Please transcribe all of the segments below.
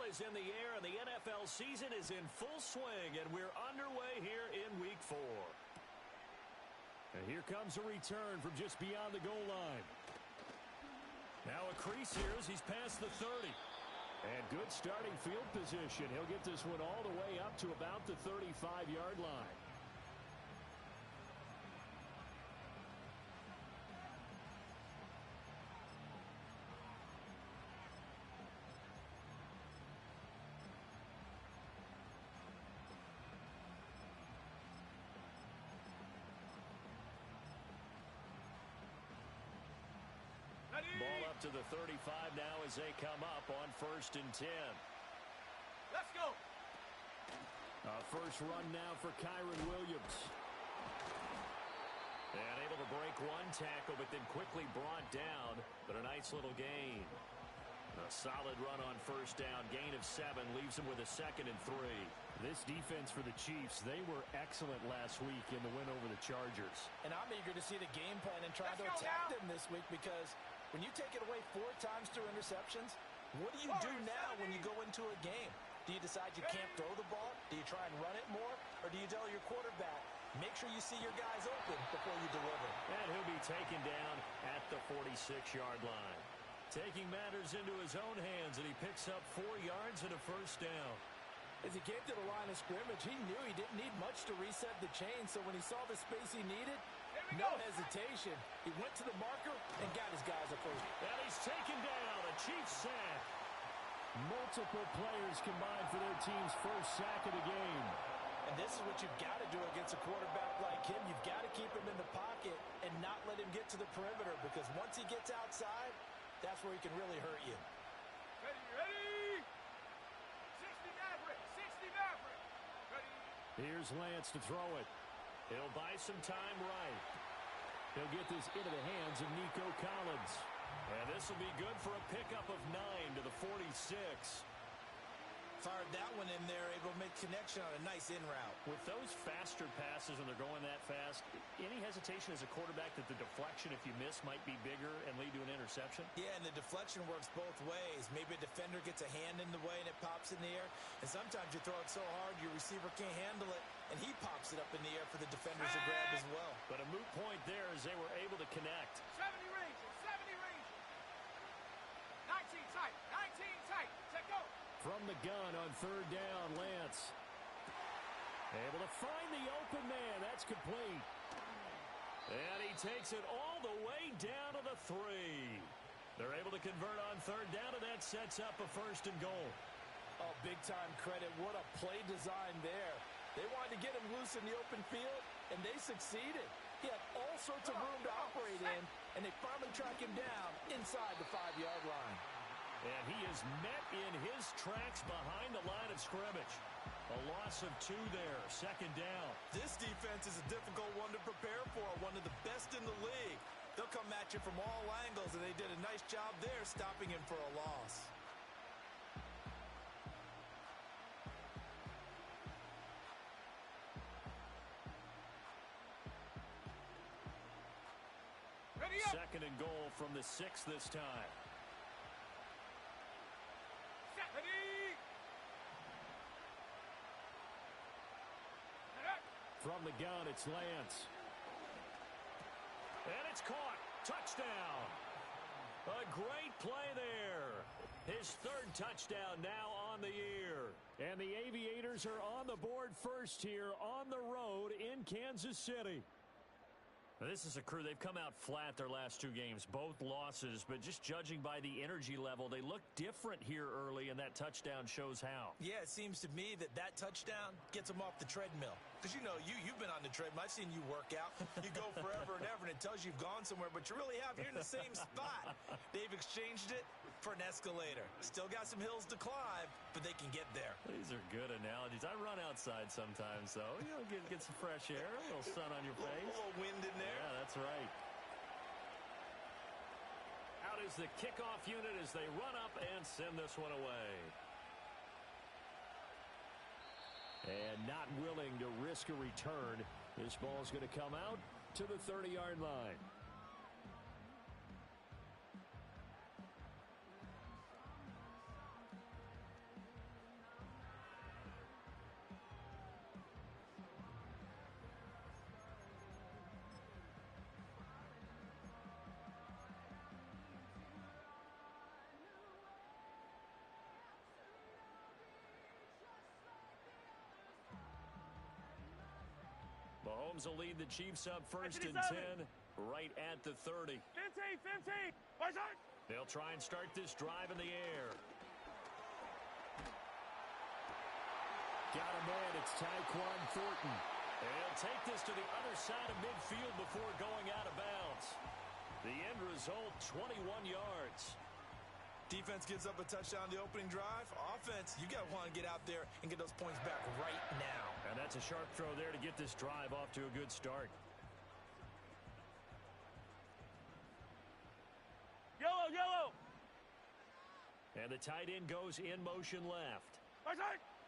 is in the air, and the NFL season is in full swing, and we're underway here in Week 4. And here comes a return from just beyond the goal line. Now a crease here as he's past the 30. And good starting field position. He'll get this one all the way up to about the 35-yard line. Ball up to the 35 now as they come up on 1st and 10. Let's go. A first run now for Kyron Williams. And able to break one tackle, but then quickly brought down. But a nice little gain. A solid run on 1st down. Gain of 7 leaves him with a 2nd and 3. This defense for the Chiefs, they were excellent last week in the win over the Chargers. And I'm eager to see the game plan and try to attack them this week, because when you take it away 4 times through interceptions, what do you do now when you go into a game? Do you decide you can't throw the ball? Do you try and run it more? Or do you tell your quarterback, make sure you see your guys open before you deliver? And he'll be taken down at the 46-yard line. Taking matters into his own hands, and he picks up 4 yards and a 1st down. As he came to the line of scrimmage, he knew he didn't need much to reset the chain, so when he saw the space he needed, no hesitation. He went to the marker and got his guys a first. And he's taken down, a Chiefs sack. Multiple players combined for their team's first sack of the game. And this is what you've got to do against a quarterback like him. You've got to keep him in the pocket and not let him get to the perimeter, because once he gets outside, that's where he can really hurt you. Ready? 60 Maverick. 60 Maverick. Ready? Here's Lance to throw it. He'll buy some time right. He'll get this into the hands of Nico Collins. And this will be good for a pickup of 9 to the 46. Fired that one in there, able to make connection on a nice in route. With those faster passes and they're going that fast, any hesitation as a quarterback that the deflection, if you miss, might be bigger and lead to an interception? Yeah, and the deflection works both ways. Maybe a defender gets a hand in the way and it pops in the air. And sometimes you throw it so hard your receiver can't handle it, and he pops it up in the air for the defenders to grab as well. But a moot point there as they were able to connect. 70 Rangers. 70 Rangers. 19 tight. 19 tight. Set go. From the gun on 3rd down, Lance. Able to find the open man. That's complete. And he takes it all the way down to the 3. They're able to convert on 3rd down, and that sets up a 1st and goal. Oh, big-time credit. What a play design there. They wanted to get him loose in the open field, and they succeeded. He had all sorts of room to operate in, and they finally track him down inside the 5-yard line. And he is met in his tracks behind the line of scrimmage. A loss of 2 there, 2nd down. This defense is a difficult one to prepare for, one of the best in the league. They'll come at you from all angles, and they did a nice job there stopping him for a loss. Ready up. 2nd and goal from the 6 this time. Ready. From the gun, it's Lance. And it's caught. Touchdown. A great play there. His 3rd touchdown now on the year. And the Aviators are on the board first here on the road in Kansas City. This is a crew. They've come out flat their last 2 games, both losses, but just judging by the energy level, they look different here early, and that touchdown shows how. Yeah, it seems to me that touchdown gets them off the treadmill. Because, you know, you've been on the treadmill. I've seen you work out. You go forever and ever, and it tells you you've gone somewhere, but you really have. You're in the same spot. They've exchanged it for an escalator. Still got some hills to climb, but they can get there. These are good analogies. I run outside sometimes, though. You know, get some fresh air, a little sun on your face. A little wind in there. Yeah, that's right. Out is the kickoff unit as they run up and send this one away. And not willing to risk a return. This ball's going to come out to the 30-yard line. Rams will lead the Chiefs up first and 10 right at the 30. 15. They'll try and start this drive in the air. Got a man. It's Tyquan Thornton. They'll take this to the other side of midfield before going out of bounds. The end result, 21 yards. Defense gives up a touchdown the opening drive. Offense, you got to want to get out there and get those points back right now. And that's a sharp throw there to get this drive off to a good start. Yellow. And the tight end goes in motion left.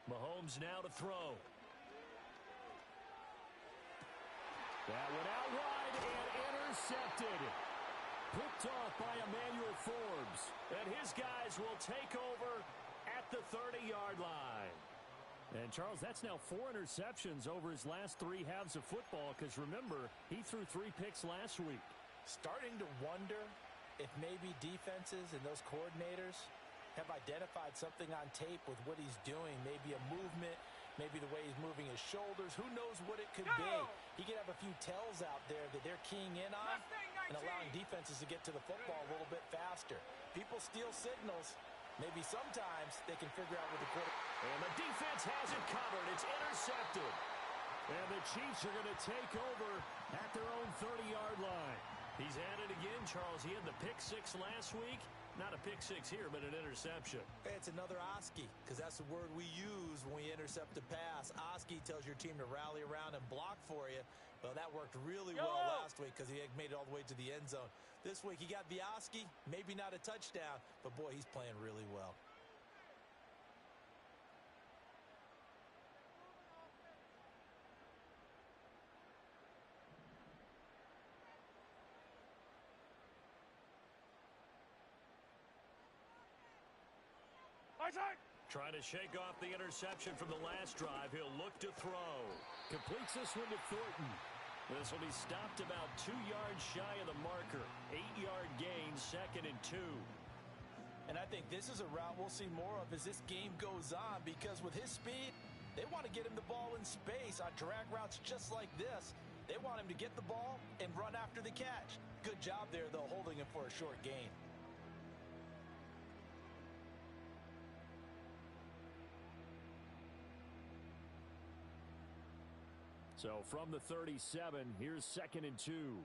Mahomes now to throw. That went out wide and intercepted. Picked off by Emmanuel Forbes. And his guys will take over at the 30-yard line. And, Charles, that's now 4 interceptions over his last 3 halves of football because, remember, he threw 3 picks last week. Starting to wonder if maybe defenses and those coordinators have identified something on tape with what he's doing. Maybe a movement, maybe the way he's moving his shoulders. Who knows what it could be? He could have a few tells out there that they're keying in on and allowing defenses to get to the football a little bit faster. People steal signals. Maybe sometimes they can figure out what the quarterback. And the defense has it covered. It's intercepted. And the Chiefs are going to take over at their own 30-yard line. He's at it again, Charles. He had the pick 6 last week. Not a pick 6 here, but an interception. Hey, it's another Oski, because that's the word we use when we intercept a pass. Oski tells your team to rally around and block for you. Well, that worked really well last week because he made it all the way to the end zone. This week, he got the Oski, maybe not a touchdown, but, boy, he's playing really well. Trying to shake off the interception from the last drive. He'll look to throw. Completes this one to Thornton. This will be stopped about 2 yards shy of the marker. 8-yard gain, 2nd and 2. And I think this is a route we'll see more of as this game goes on, because with his speed, they want to get him the ball in space on drag routes just like this. They want him to get the ball and run after the catch. Good job there, though, holding him for a short gain. So from the 37, here's 2nd and 2.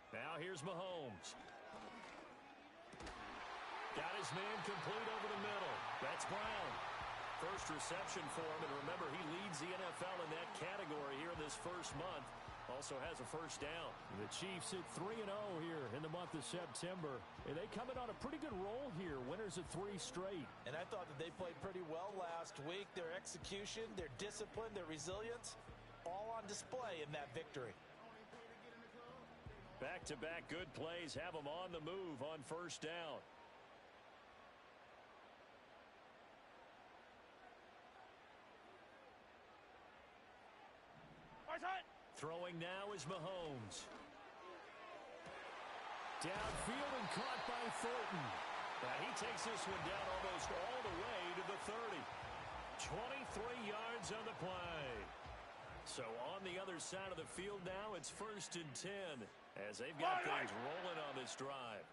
Now here's Mahomes. Got his man complete over the middle. That's Brown. First reception for him, and remember, he leads the NFL in that category here this first month. Also has a first down. The Chiefs at 3-0 here in the month of September. And they come in on a pretty good roll here. Winners of 3 straight. And I thought that they played pretty well last week. Their execution, their discipline, their resilience, all on display in that victory. Back-to-back good plays have them on the move on first down. Throwing now is Mahomes. Downfield and caught by Thornton. Now he takes this one down almost all the way to the 30. 23 yards on the play. So on the other side of the field now, it's 1st and 10 as they've got things rolling on this drive.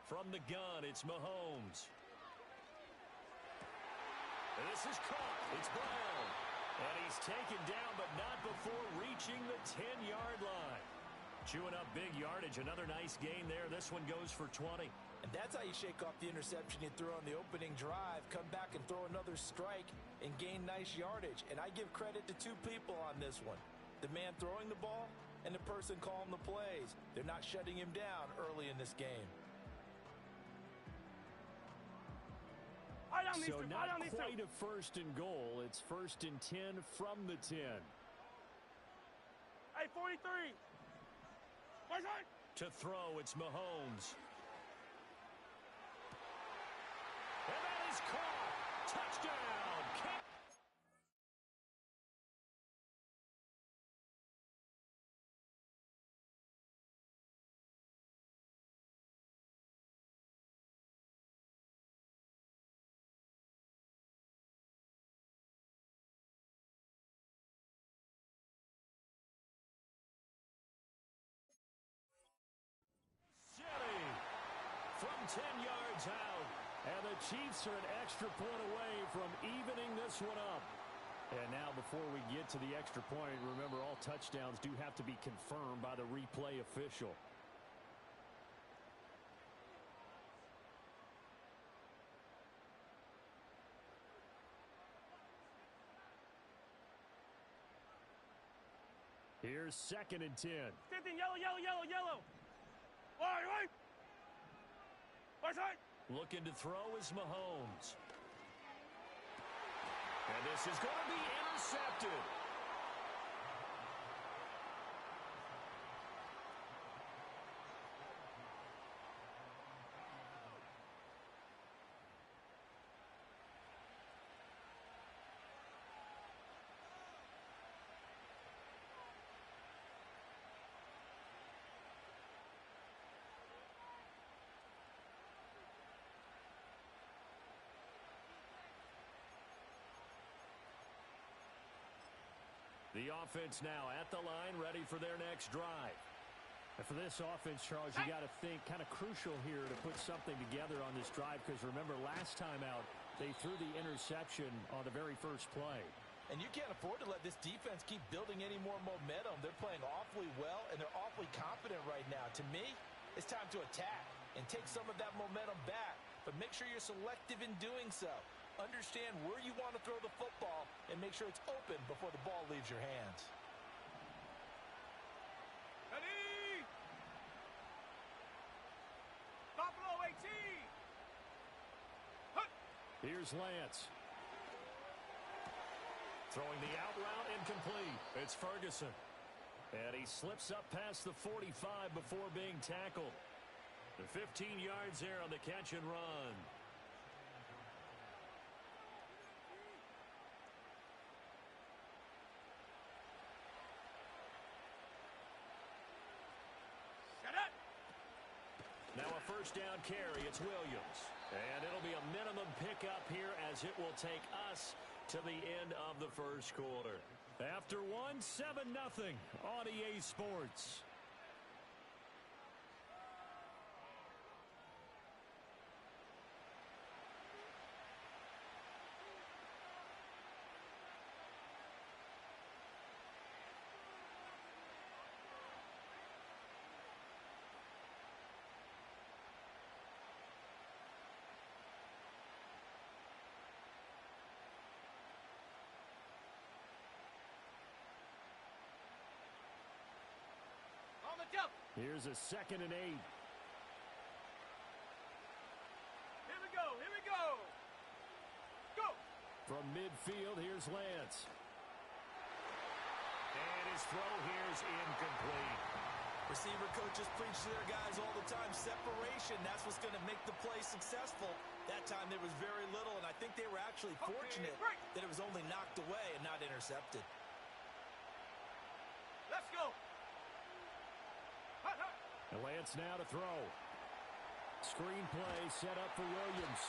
From the gun, it's Mahomes. And this is caught. It's Brown. And he's taken down, but not before reaching the 10-yard line. Chewing up big yardage. Another nice gain there. This one goes for 20. And that's how you shake off the interception you threw on the opening drive. Come back and throw another strike and gain nice yardage. And I give credit to 2 people on this one. The man throwing the ball and the person calling the plays. They're not shutting him down early in this game. So not quite a 1st and goal. It's 1st and 10 from the 10. Hey, 43. To throw, it's Mahomes. And that is caught. Touchdown. 10 yards out. And the Chiefs are an extra point away from evening this one up. And now before we get to the extra point, remember all touchdowns do have to be confirmed by the replay official. Here's 2nd and 10. Yellow, yellow, yellow, yellow. Right. Right side. Looking to throw is Mahomes. And this is going to be intercepted. The offense now at the line, ready for their next drive. And for this offense, Charles, you got to think kind of crucial here to put something together on this drive, because remember last time out, they threw the interception on the very first play. And you can't afford to let this defense keep building any more momentum. They're playing awfully well, and they're awfully confident right now. To me, it's time to attack and take some of that momentum back. But make sure you're selective in doing so. Understand where you want to throw the football and make sure it's open before the ball leaves your hands. Ready. Buffalo 18. Here's Lance. Throwing the out route incomplete. It's Ferguson. And he slips up past the 45 before being tackled. The 15 yards there on the catch and run. Now a first down carry. It's Williams. And it'll be a minimum pickup here as it will take us to the end of the first quarter. After one, 7-0 on EA Sports. Here's a 2nd and 8. Here we go. Go. From midfield, here's Lance. And his throw here is incomplete. Receiver coaches preach to their guys all the time. Separation, that's what's going to make the play successful. That time there was very little, and I think they were actually fortunate that it was only knocked away and not intercepted. Let's go. And Lance now to throw. Screen play set up for Williams.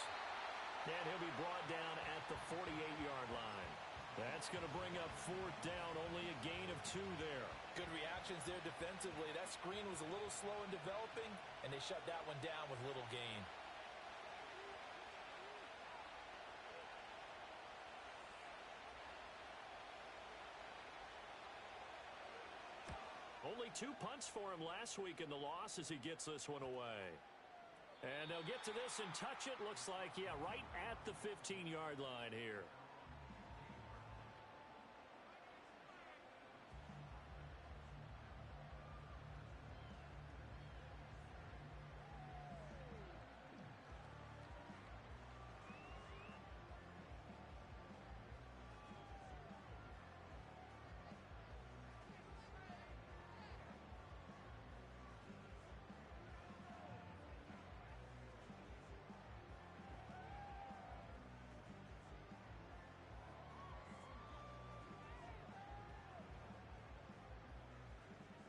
And he'll be brought down at the 48-yard line. That's going to bring up 4th down, only a gain of 2 there. Good reactions there defensively. That screen was a little slow in developing, and they shut that one down with little gain. Only 2 punts for him last week in the loss as he gets this one away. And they'll get to this and touch it. Looks like, yeah, right at the 15-yard line here.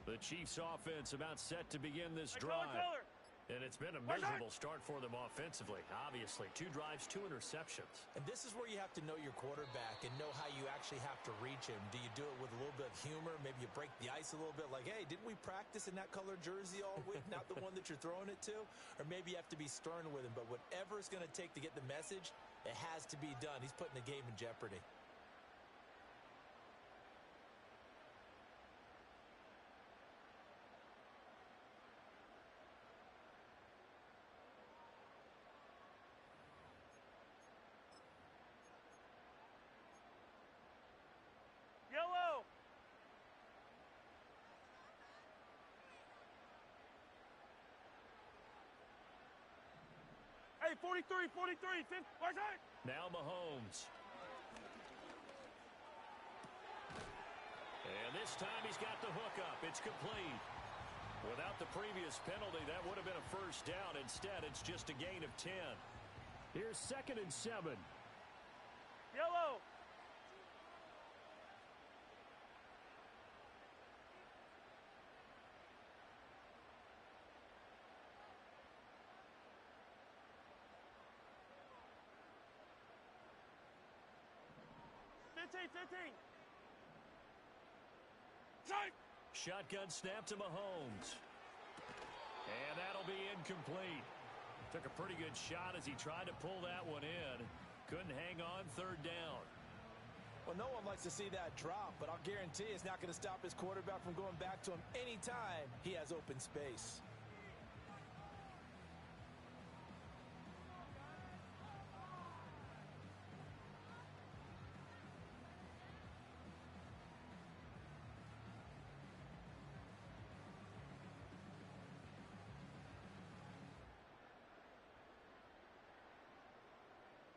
The Chiefs offense about set to begin this drive. And it's been a miserable start for them offensively, obviously. 2 drives, 2 interceptions. And this is where you have to know your quarterback and know how you actually have to reach him. Do you do it with a little bit of humor? Maybe you break the ice a little bit like, hey, didn't we practice in that color jersey all week, not the one that you're throwing it to? Or maybe you have to be stern with him. But whatever it's going to take to get the message, it has to be done. He's putting the game in jeopardy. Yellow. Hey, 43, 43, 50, watch out. Now Mahomes. And this time he's got the hook up. It's complete. Without the previous penalty, that would have been a first down. Instead, it's just a gain of 10. Here's 2nd and 7. Yellow. Shotgun snap to Mahomes. And that'll be incomplete. Took a pretty good shot as he tried to pull that one in. Couldn't hang on 3rd down. Well, no one likes to see that drop, but I'll guarantee it's not going to stop his quarterback from going back to him anytime he has open space.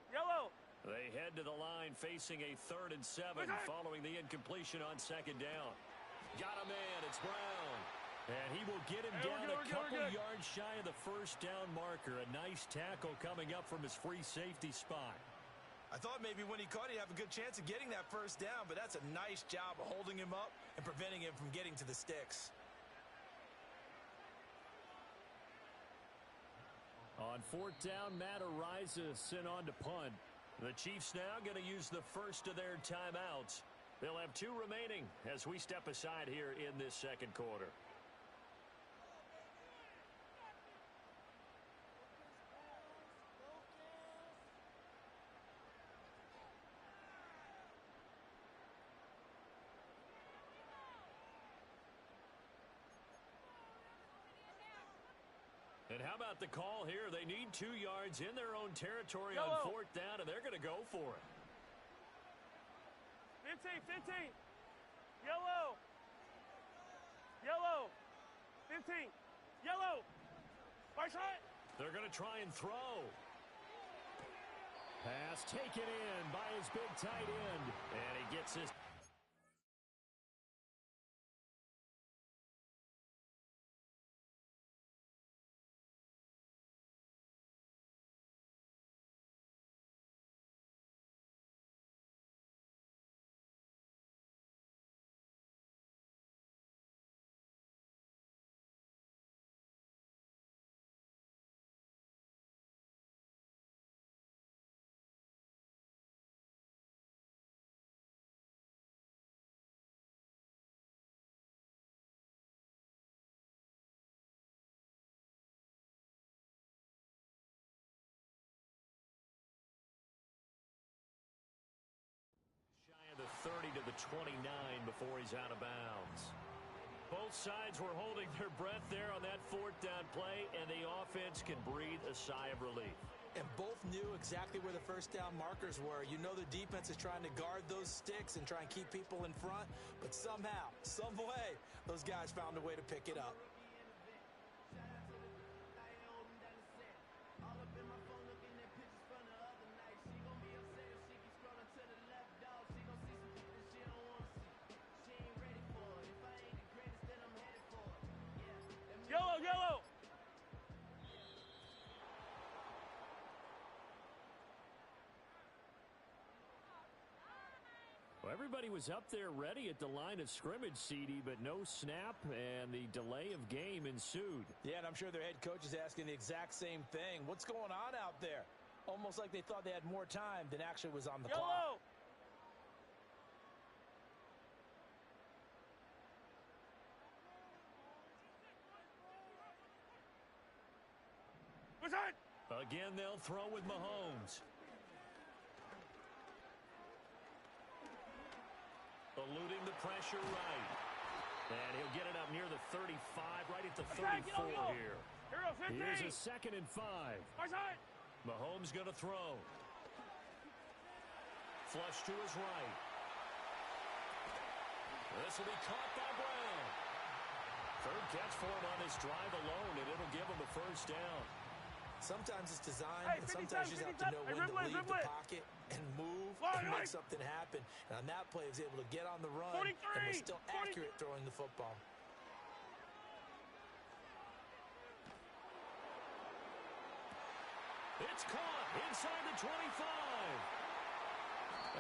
Yellow. They head to the line facing a 3rd and 7 following the incompletion on 2nd down. Got a man. It's Brown. And he will get him down a couple yards shy of the first down marker. A nice tackle coming up from his free safety spot. I thought maybe when he caught it, he'd have a good chance of getting that first down, but that's a nice job of holding him up and preventing him from getting to the sticks. On 4th down, Matt Ariza sent on to punt. The Chiefs now going to use the first of their timeouts. They'll have 2 remaining as we step aside here in this 2nd quarter. And how about the call here? They need 2 yards in their own territory on 4th down, and they're going to go for it. 15, 15. Yellow. Yellow. 15. Yellow. Right side. They're going to try and throw. Pass taken in by his big tight end. And he gets his... the 30 to the 29 before he's out of bounds. Both sides were holding their breath there on that 4th down play, and the offense can breathe a sigh of relief. And both knew exactly where the first down markers were. You know the defense is trying to guard those sticks and try and keep people in front, but somehow, some way, those guys found a way to pick it up. Yellow, yellow. Well, everybody was up there ready at the line of scrimmage, CD, but no snap, and the delay of game ensued. Yeah, and I'm sure their head coach is asking the exact same thing. What's going on out there? Almost like they thought they had more time than actually was on the clock. Again, they'll throw with Mahomes. Eluding the pressure right. And he'll get it up near the 35, right at the 34 here. Here's a 2nd and 5. Mahomes going to throw. Flush to his right. This will be caught by Brown. 3rd catch for him on this drive alone, and it'll give him a 1st down. Sometimes it's designed, and sometimes you just have to know when to leave the pocket and move and make something happen. And on that play, he was able to get on the run and was still accurate throwing the football. It's caught inside the 25.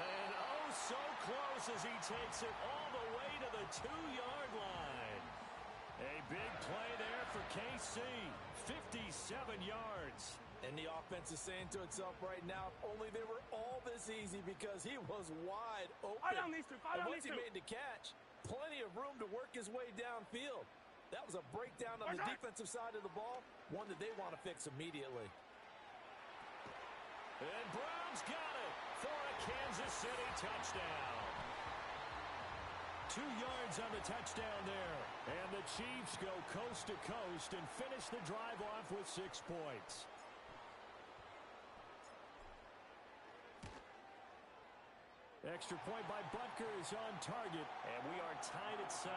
And oh, so close as he takes it all the way to the 2-yard line. A big play there for KC. 57 yards. And the offense is saying to itself right now, only they were all this easy because he was wide open. And once he made the catch, plenty of room to work his way downfield. That was a breakdown on the defensive side of the ball, one that they want to fix immediately. And Brown's got it for a Kansas City touchdown. 2 yards on the touchdown there. And the Chiefs go coast to coast and finish the drive off with 6 points. Extra point by Butker is on target, and we are tied at 7.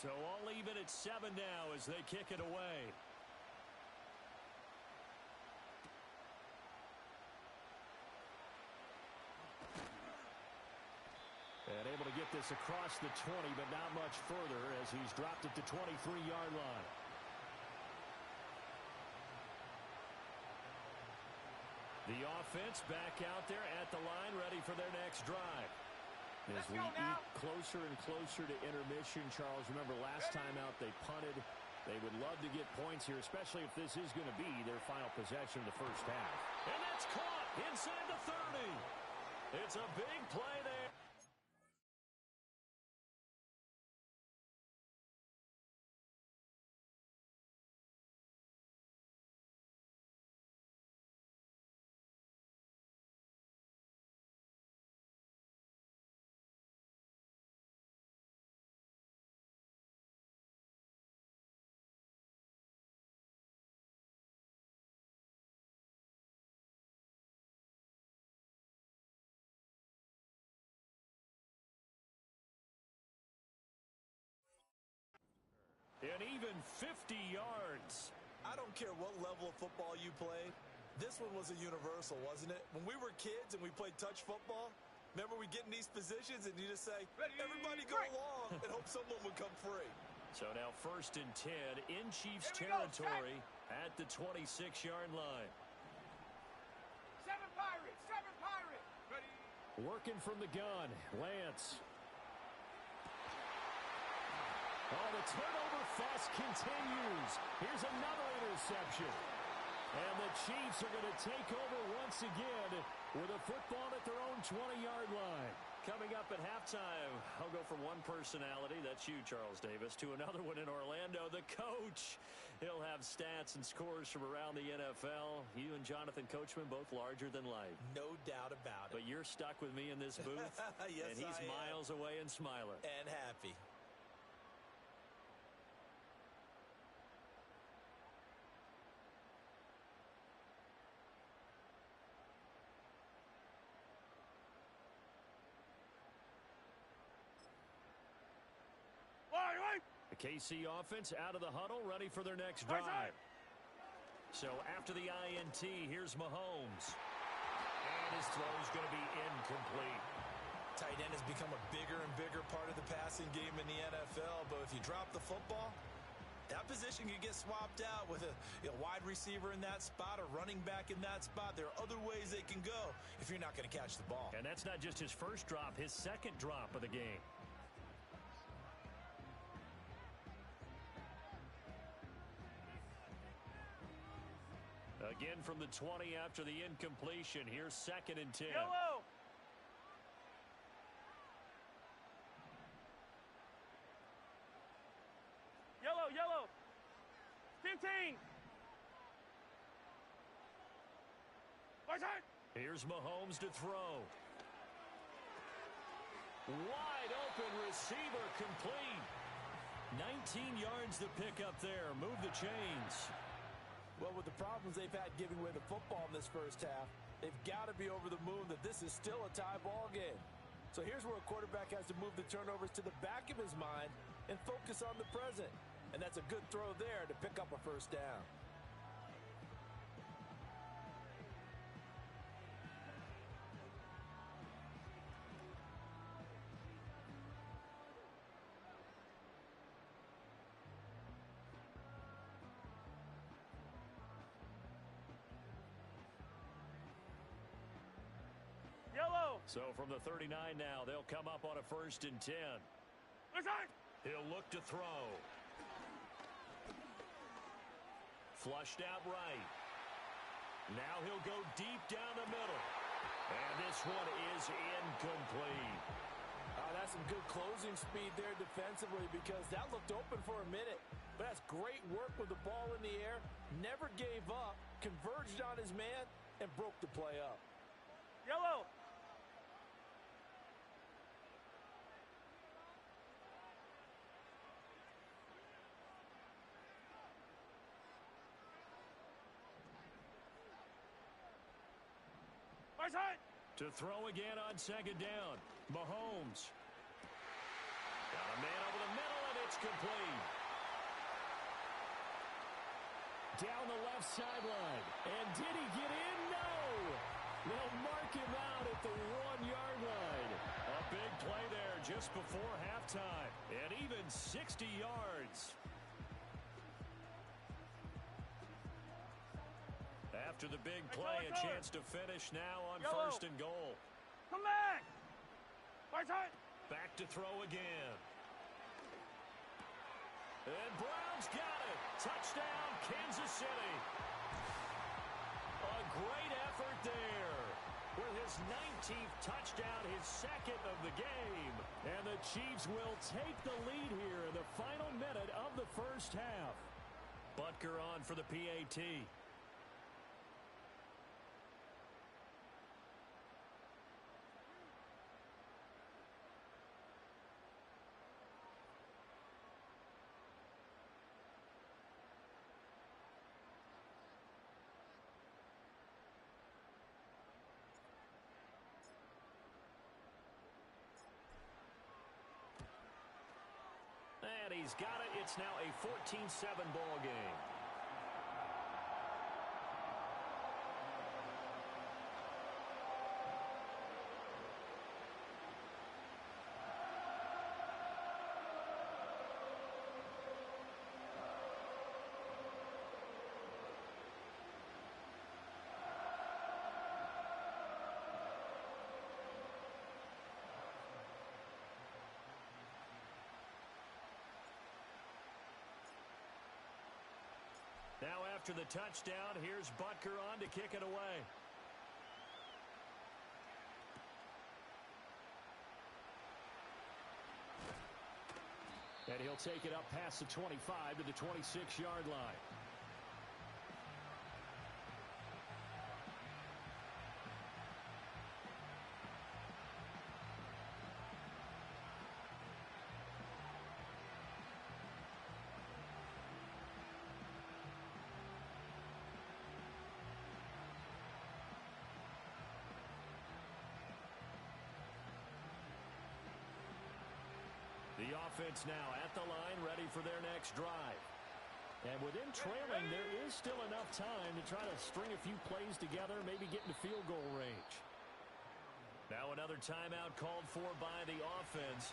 So all even at 7 now as they kick it away. And able to get this across the 20, but not much further as he's dropped it to 23-yard line. The offense back out there at the line, ready for their next drive. As we eat closer and closer to intermission, Charles, remember last time out they punted. They would love to get points here, especially if this is going to be their final possession of the first half. And that's caught inside the 30. It's a big play there. An even 50 yards. I don't care what level of football you played. This one was a universal, wasn't it? When we were kids and we played touch football, remember we get in these positions and you just say, everybody go along and hope someone would come free. So now 1st and 10 in Chiefs territory at the 26-yard line. 7 Pirates, 7 Pirates. Ready. Working from the gun, Lance. Oh, the turnover fuss continues. Here's another interception. And the Chiefs are going to take over once again with a football at their own 20-yard line. Coming up at halftime, I'll go from one personality, that's you, Charles Davis, to another one in Orlando, the coach. He'll have stats and scores from around the NFL. You and Jonathan Coachman both larger than life. No doubt about it. But you're stuck with me in this booth. Yes, and he's miles away and smiling. And happy. The KC offense out of the huddle, ready for their next drive. So after the INT, here's Mahomes. And his throw's going to be incomplete. Tight end has become a bigger and bigger part of the passing game in the NFL, but if you drop the football, that position can get swapped out with a wide receiver in that spot, a running back in that spot. There are other ways they can go if you're not going to catch the ball. And that's not just his first drop, his second drop of the game. Again from the 20 after the incompletion. Here's 2nd and 10. Yellow. Yellow, yellow. 15. Here's Mahomes to throw. Wide open receiver complete. 19 yards to pick up there. Move the chains. Well, with the problems they've had giving away the football in this first half, they've got to be over the moon that this is still a tie ball game. So here's where a quarterback has to move the turnovers to the back of his mind and focus on the present. And that's a good throw there to pick up a first down. Yellow. So from the 39 now, they'll come up on a 1st and 10. He'll look to throw. Flushed out right. Now he'll go deep down the middle. And this one is incomplete. That's some good closing speed there defensively because that looked open for a minute. But that's great work with the ball in the air. Never gave up, converged on his man, and broke the play up. Yellow. To throw again on 2nd down. Mahomes. Got a man over the middle, and it's complete. Down the left sideline. And did he get in? No! They'll mark him out at the 1-yard line. A big play there just before halftime. And even 60 yards. After the big play, a chance to finish now on 1st and goal. Come back. Back to throw again. And Brown's got it. Touchdown, Kansas City. A great effort there. With his 19th touchdown, his 2nd of the game. And the Chiefs will take the lead here in the final minute of the first half. Butker on for the PAT. And he's got it. It's now a 14-7 ball game. Now after the touchdown, here's Butker on to kick it away. And he'll take it up past the 25 to the 26-yard line. The The offense now at the line, ready for their next drive. And within trailing, there is still enough time to try to string a few plays together, maybe get into field goal range. Now another timeout called for by the offense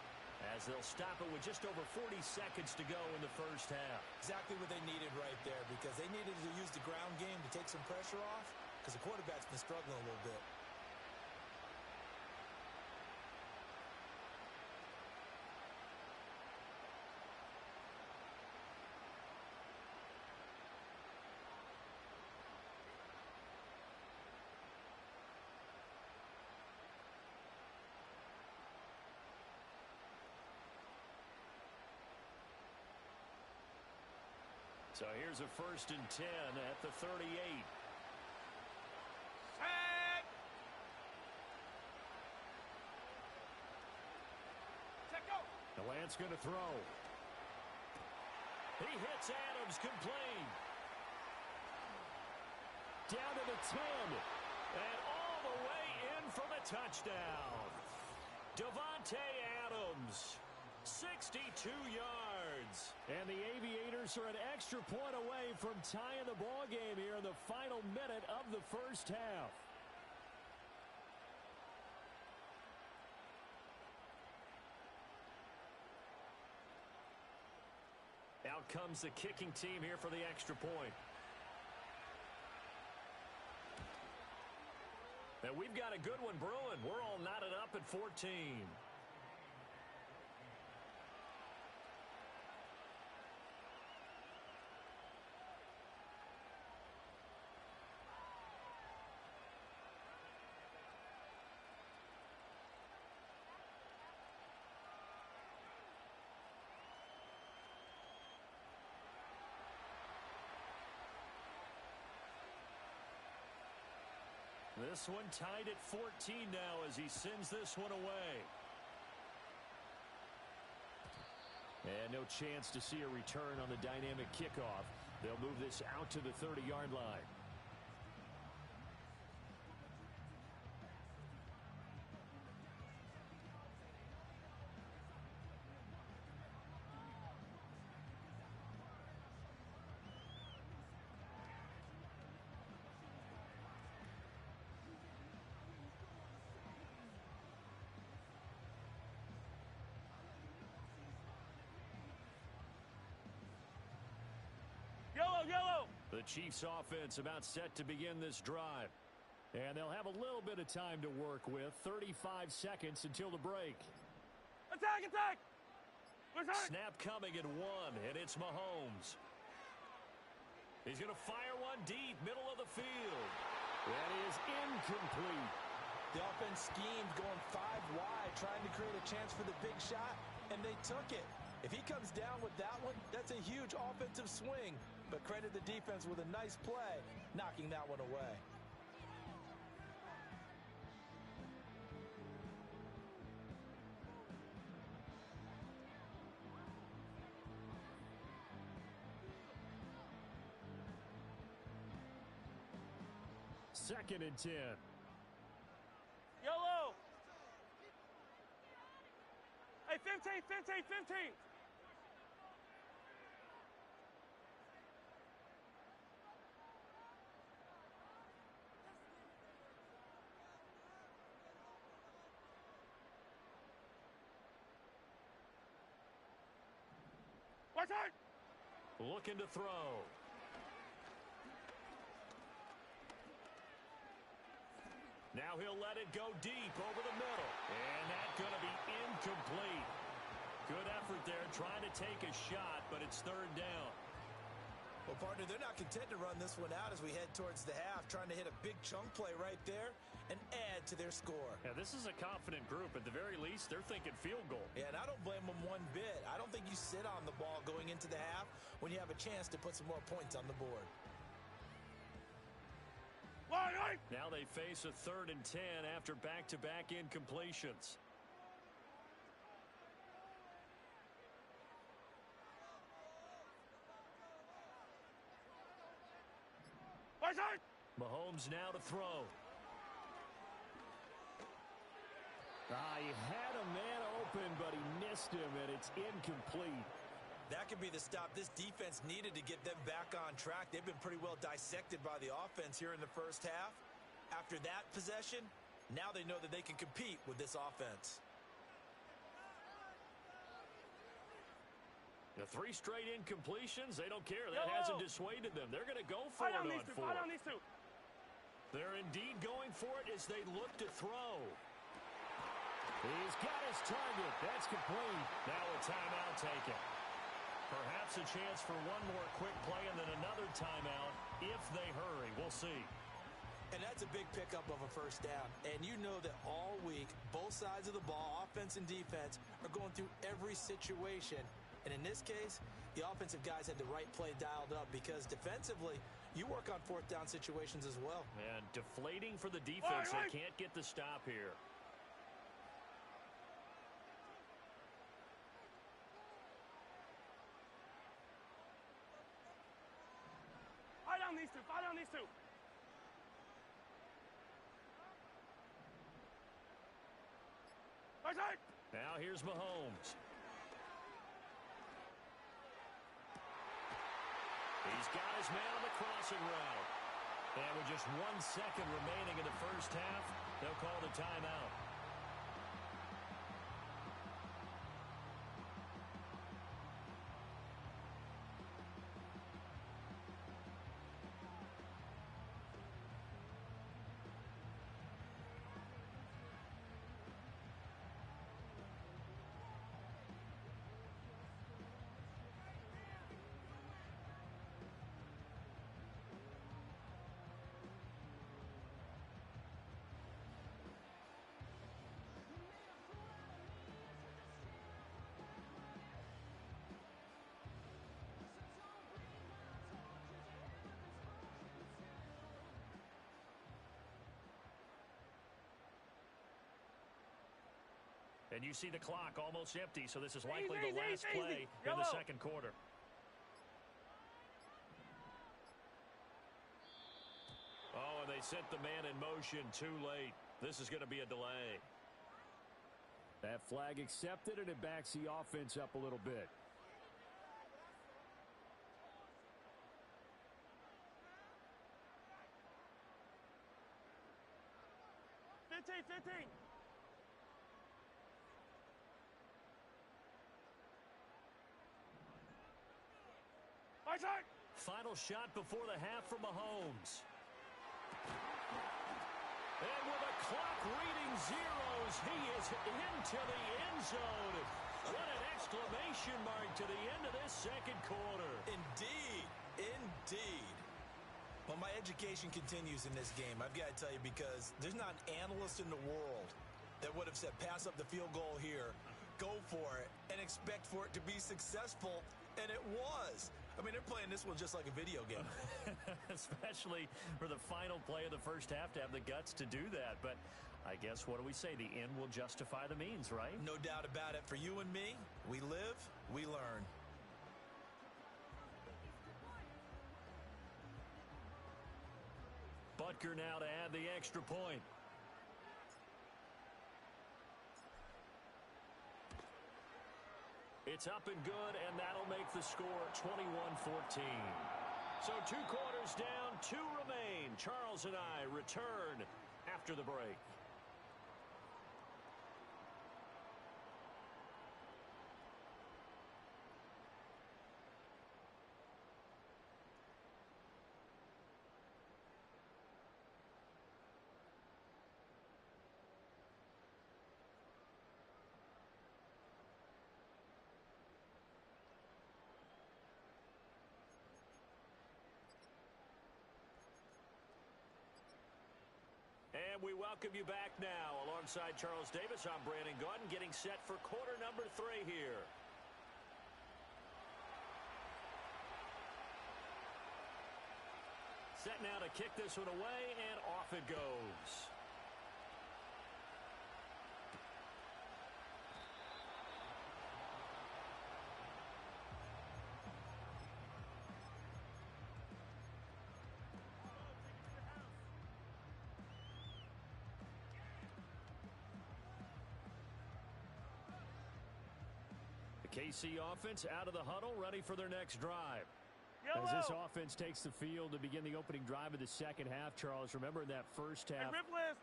as they'll stop it with just over 40 seconds to go in the first half. Exactly what they needed right there, because they needed to use the ground game to take some pressure off, because the quarterback's been struggling a little bit. So here's a 1st and 10 at the 38. Set. Set, go. The Lance going to throw. He hits Adams complete. Down to the 10. And all the way in for the touchdown. Davante Adams. 62 yards. And the Aviators are an extra point away from tying the ball game here in the final minute of the first half. Out comes the kicking team here for the extra point. And we've got a good one brewing. We're all knotted up at 14. This one tied at 14 now as he sends this one away. And no chance to see a return on the dynamic kickoff. They'll move this out to the 30-yard line. Yellow. The Chiefs offense about set to begin this drive. And they'll have a little bit of time to work with. 35 seconds until the break. Attack. Snap coming at 1, and it's Mahomes. He's going to fire one deep, middle of the field. That is incomplete. The offense schemed going 5 wide, trying to create a chance for the big shot, and they took it. If he comes down with that one, that's a huge offensive swing. But credit the defense with a nice play, knocking that one away. Second and 10. Yellow. Hey, 15. Watch out! Looking to throw. Now he'll let it go deep over the middle. And that's going to be incomplete. Good effort there trying to take a shot, but it's 3rd down. Well, partner, they're not content to run this one out as we head towards the half, trying to hit a big chunk play right there and add to their score. Yeah, this is a confident group. At the very least, they're thinking field goal. Yeah, and I don't blame them one bit. I don't think you sit on the ball going into the half when you have a chance to put some more points on the board. Now they face a 3rd and 10 after back-to-back incompletions. Mahomes now to throw. He had a man open, but he missed him, and it's incomplete. That could be the stop this defense needed to get them back on track. They've been pretty well dissected by the offense here in the first half. After that possession, now they know that they can compete with this offense. The 3 straight incompletions, they don't care. That hasn't dissuaded them. They're going to go for it on 4. They're indeed going for it as they look to throw. He's got his target. That's complete. Now a timeout taken. Perhaps a chance for one more quick play and then another timeout if they hurry. We'll see. And that's a big pickup of a first down. And you know that all week, both sides of the ball, offense and defense, are going through every situation. And in this case, the offensive guys had the right play dialed up because defensively, you work on 4th down situations as well. And deflating for the defense. They can't get the stop here. Fight on these two. Now here's Mahomes. He's got his man on the crossing route. And with just 1 second remaining in the first half, they'll call the timeout. And you see the clock almost empty, so this is likely the last play in the second quarter. Oh, and they sent the man in motion too late. This is going to be a delay. That flag accepted, and it backs the offense up a little bit. Final shot before the half from Mahomes. And with a clock reading zeros, he is into the end zone. What an exclamation mark to the end of this second quarter. Indeed. Indeed. Well, my education continues in this game, I've got to tell you, because there's not an analyst in the world that would have said pass up the field goal here, go for it, and expect for it to be successful, and it was. I mean, they're playing this one just like a video game. Especially for the final play of the first half to have the guts to do that. But I guess, what do we say? The end will justify the means, right? No doubt about it. For you and me, we live, we learn. Butker now to add the extra point. It's up and good, and that'll make the score 21-14. So 2 quarters down, 2 remain. Charles and I return after the break. And we welcome you back now. Alongside Charles Davis, I'm Brandon Gaudin, getting set for quarter number 3 here. Set now to kick this one away, and off it goes. SEC offense out of the huddle, ready for their next drive. Yellow. As this offense takes the field to begin the opening drive of the second half, Charles, remember in that first half,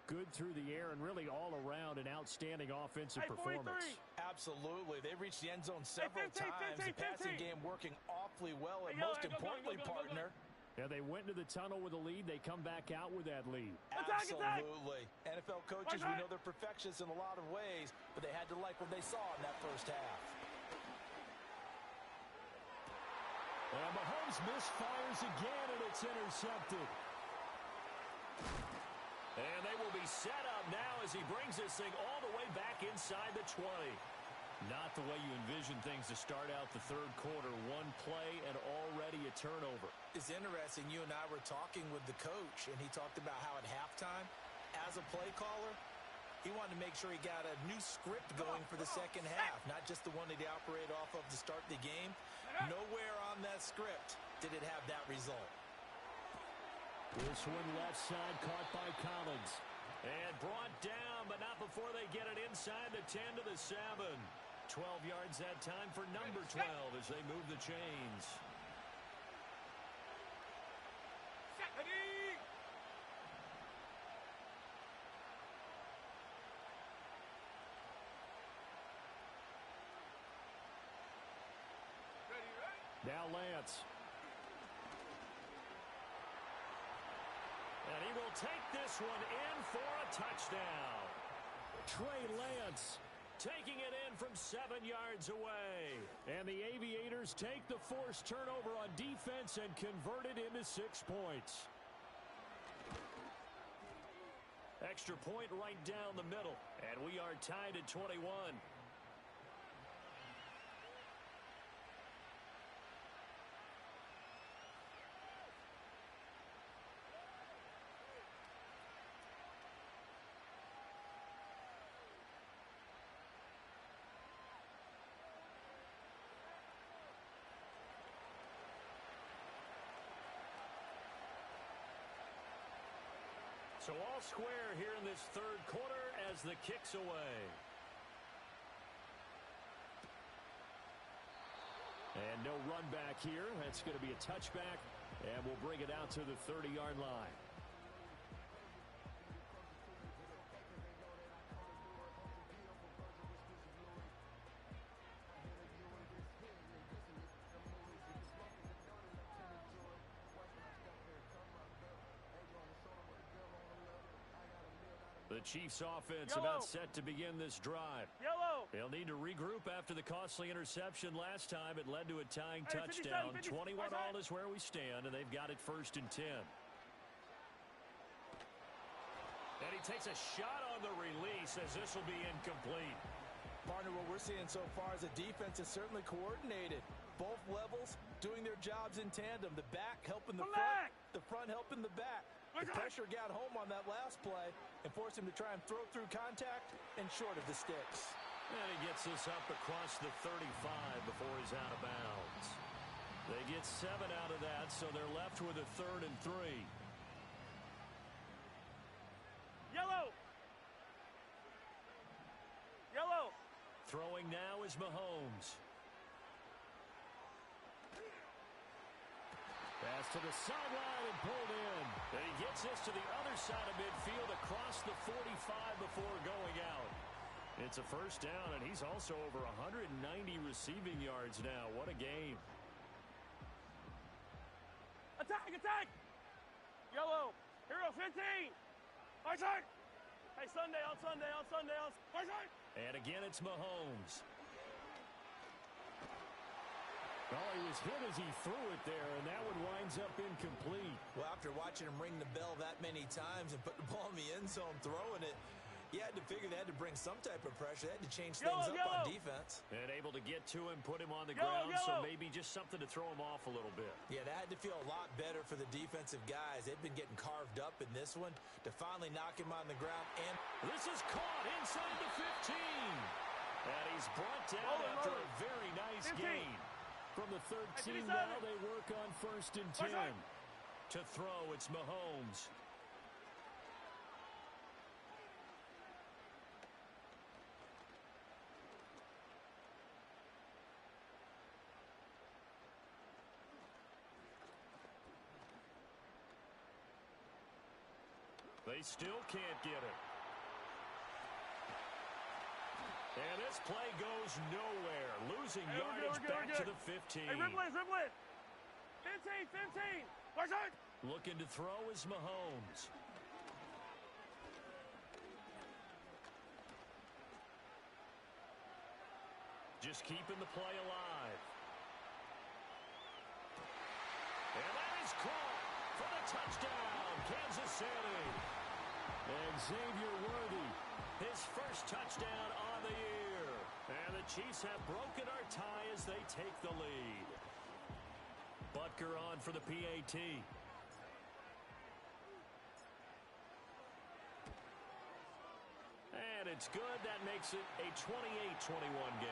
good through the air and really all around an outstanding offensive performance. Absolutely. They reached the end zone several times. The passing game working awfully well, and most importantly, partner. Yeah, they went into the tunnel with a lead. They come back out with that lead. Absolutely. NFL coaches, we know they're perfectionists in a lot of ways, but they had to like what they saw in that first half. And Mahomes misfires again, and it's intercepted. And they will be set up now as he brings this thing all the way back inside the 20. Not the way you envision things to start out the third quarter. One play and already a turnover. It's interesting. You and I were talking with the coach, and he talked about how at halftime, as a play caller, he wanted to make sure he got a new script going for the second half, not just the one that he operated off of to start the game. Nowhere on that script did it have that result. This one left side caught by Collins. And brought down, but not before they get it inside the 10 to the 7. 12 yards that time for number 12 as they move the chains. Now Lance. And he will take this one in for a touchdown. Trey Lance taking it in from 7 yards away. And the Aviators take the forced turnover on defense and convert it into 6 points. Extra point right down the middle. And we are tied at 21. So all square here in this third quarter as the kick's away. And no run back here. That's going to be a touchback, and we'll bring it out to the 30-yard line. The Chiefs offense about set to begin this drive. They'll need to regroup after the costly interception last time. It led to a tying touchdown. 21 all is where we stand, and they've got it 1st and 10. And he takes a shot on the release as this will be incomplete. Partner, what we're seeing so far is the defense is certainly coordinated. Both levels doing their jobs in tandem. The back helping the front helping the back. The pressure got home on that last play and forced him to try and throw through contact and short of the sticks. And he gets this up across the 35 before he's out of bounds. They get 7 out of that, so they're left with a 3rd and 3. Yellow. Throwing now is Mahomes. Pass to the sideline and pulled in. And he gets this to the other side of midfield across the 45 before going out. It's a first down, and he's also over 190 receiving yards now. What a game. Attack! Yellow. Hero 15. High side. Hey, Sunday. High side. And again, it's Mahomes. Well, he was hit as he threw it there, and that one winds up incomplete. Well, after watching him ring the bell that many times and put the ball in the end zone throwing it, you had to figure they had to bring some type of pressure. They had to change things up on defense. And able to get to him, put him on the ground, so maybe just something to throw him off a little bit. Yeah, that had to feel a lot better for the defensive guys. They've been getting carved up in this one to finally knock him on the ground. And this is caught inside the 15. And he's brought down after a very nice gain. From the 13 now, they work on 1st and 10. To throw, it's Mahomes. They still can't get it. And this play goes nowhere. Losing yardage back to the 15. Hey, Ripley. 15. Watch out. Looking to throw is Mahomes. Just keeping the play alive. And that is caught for the touchdown, Kansas City. And Xavier Worthy, his first touchdown on the year. And the Chiefs have broken our tie as they take the lead. Butker on for the PAT. And it's good. That makes it a 28-21 game.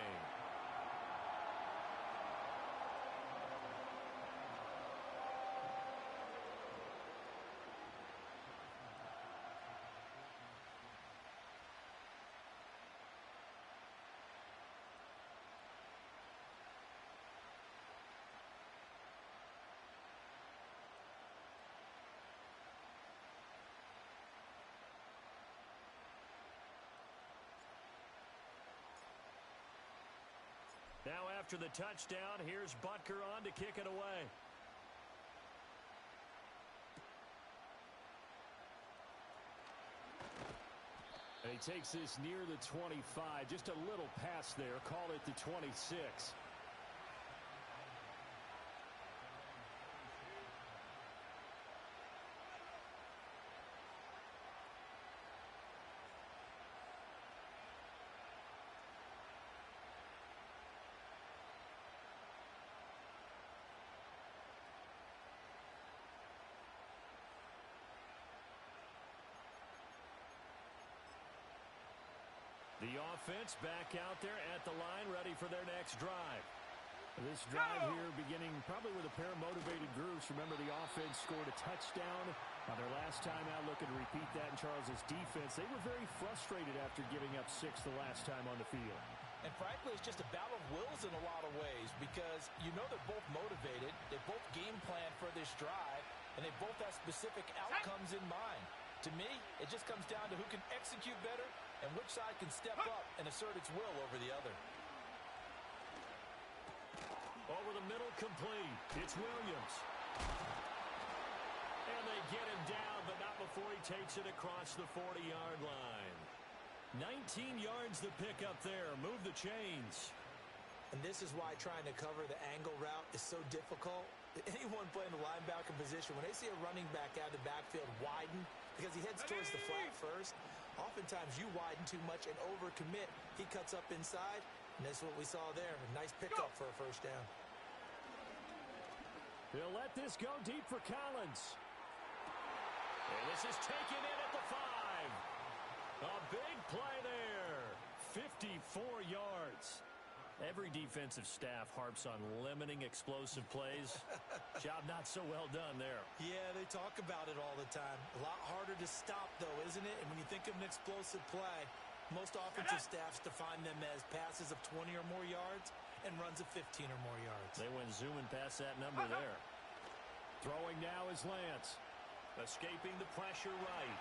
Now after the touchdown, here's Butker on to kick it away. And he takes this near the 25. Just a little pass there. Call it the 26. The offense back out there at the line, ready for their next drive. This drive here beginning probably with a pair of motivated groups. Remember, the offense scored a touchdown on their last time out, looking to repeat that in Charles's defense. They were very frustrated after giving up 6 the last time on the field. And frankly, it's just a battle of wills in a lot of ways because you know they're both motivated. They both game plan for this drive, and they both have specific outcomes in mind. To me, it just comes down to who can execute better and which side can step up and assert its will over the other. Over the middle, complete. It's Williams. And they get him down, but not before he takes it across the 40-yard line. 19 yards to pick up there. Move the chains. And this is why trying to cover the angle route is so difficult. Anyone playing the linebacker position, when they see a running back out of the backfield widen because he heads towards the flat first, oftentimes you widen too much and overcommit. He cuts up inside, and that's what we saw there. A nice pickup for a first down. He'll let this go deep for Collins. And this is taken in at the 5. A big play there. 54 yards. Every defensive staff harps on limiting explosive plays. Job not so well done there. Yeah, they talk about it all the time. A lot harder to stop, though, isn't it? And when you think of an explosive play, most offensive staffs define them as passes of 20 or more yards and runs of 15 or more yards. They went zooming past that number there. Throwing now is Lance. Escaping the pressure right.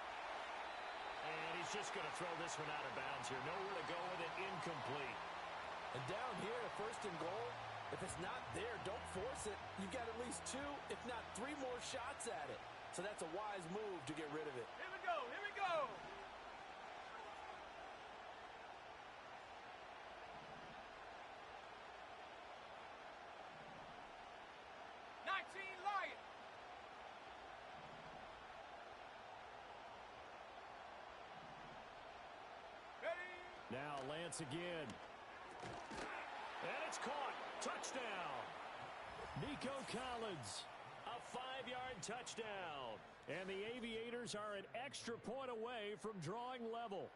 And he's just going to throw this one out of bounds here. Nowhere to go with it. Incomplete. And down here, first and goal, if it's not there, don't force it. You've got at least 2, if not 3 more shots at it. So that's a wise move to get rid of it. Here we go. 19 Lions. Ready? Now Lance again. And it's caught. Touchdown. Nico Collins. A 5-yard touchdown. And the Aviators are an extra point away from drawing level.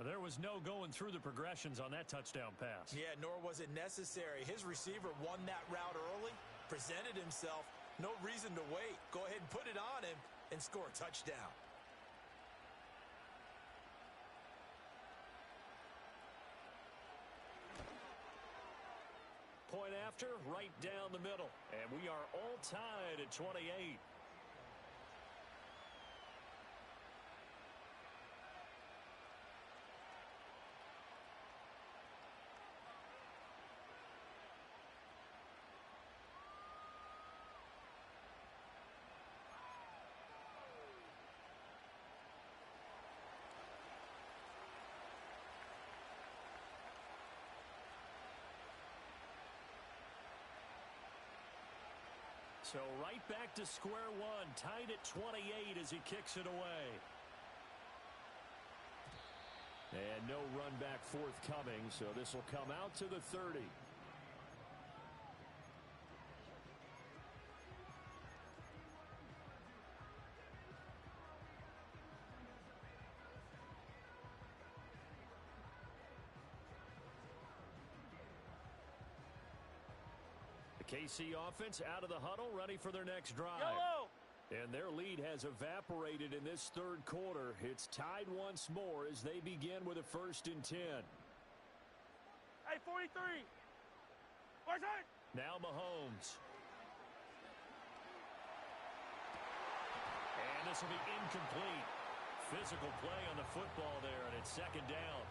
There was no going through the progressions on that touchdown pass. Yeah, nor was it necessary. His receiver won that route early, presented himself. No reason to wait. Go ahead and put it on him and score a touchdown. Point after, right down the middle. And we are all tied at 28. So right back to square one, tied at 28 as he kicks it away. And no run back forthcoming, so this will come out to the 30. KC offense out of the huddle, ready for their next drive. Yellow. And their lead has evaporated in this third quarter. It's tied once more as they begin with a 1st and 10. Hey, 43. Where's it? Now Mahomes. And this will be incomplete. Physical play on the football there, and it's 2nd down.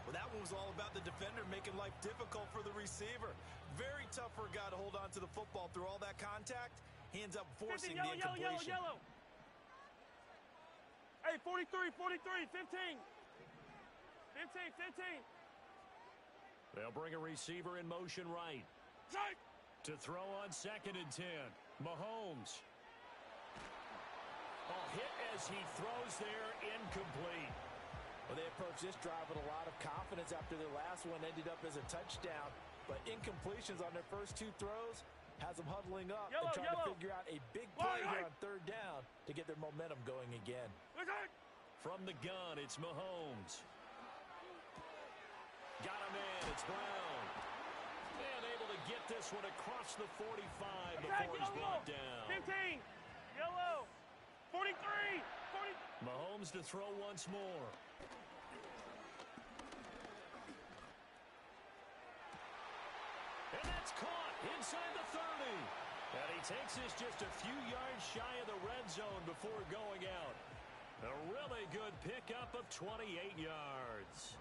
Well, that one was all about the defender making life difficult for the receiver. Very tough for a guy to hold on to the football through all that contact. He ends up forcing the incompletion. Yellow. Hey, 43, 15. 15. They'll bring a receiver in motion right. Strike. To throw on 2nd and 10. Mahomes. Hit as he throws there, incomplete. Well, they approached this drive with a lot of confidence after their last one ended up as a touchdown. But incompletions on their first 2 throws has them huddling up and trying to figure out a big play here on 3rd down to get their momentum going again. From the gun, it's Mahomes. Got him in. It's Brown. And able to get this one across the 45 before he's brought down. 15. Yellow. 43. Mahomes to throw once more. And that's caught inside the 30. And he takes this just a few yards shy of the red zone before going out. A really good pickup of 28 yards.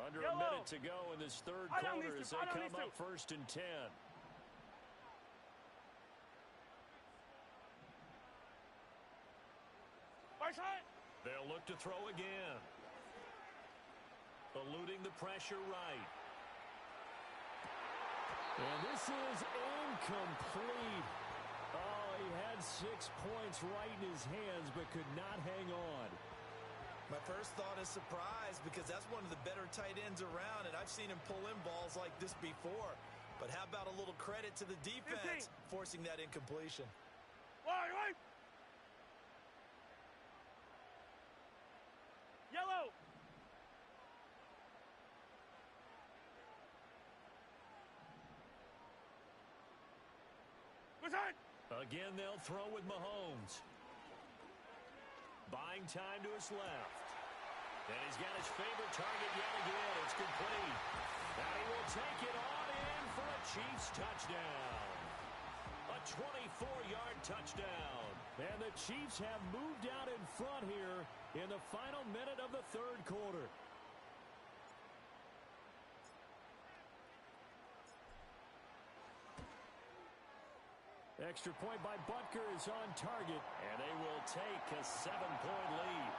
Under a minute to go in this third quarter as they come up 1st and 10. They'll look to throw again. Eluding the pressure right. And this is incomplete. Oh, he had 6 points right in his hands but could not hang on. My first thought is surprise because that's one of the better tight ends around, and I've seen him pull in balls like this before. But how about a little credit to the defense forcing that incompletion? Right. Yellow. Again, they'll throw with Mahomes. Buying time to his left. And he's got his favorite target yet again. It's complete. And he will take it on in for a Chiefs touchdown. A 24-yard touchdown. And the Chiefs have moved out in front here in the final minute of the third quarter. Extra point by Butker is on target, and they will take a 7-point lead.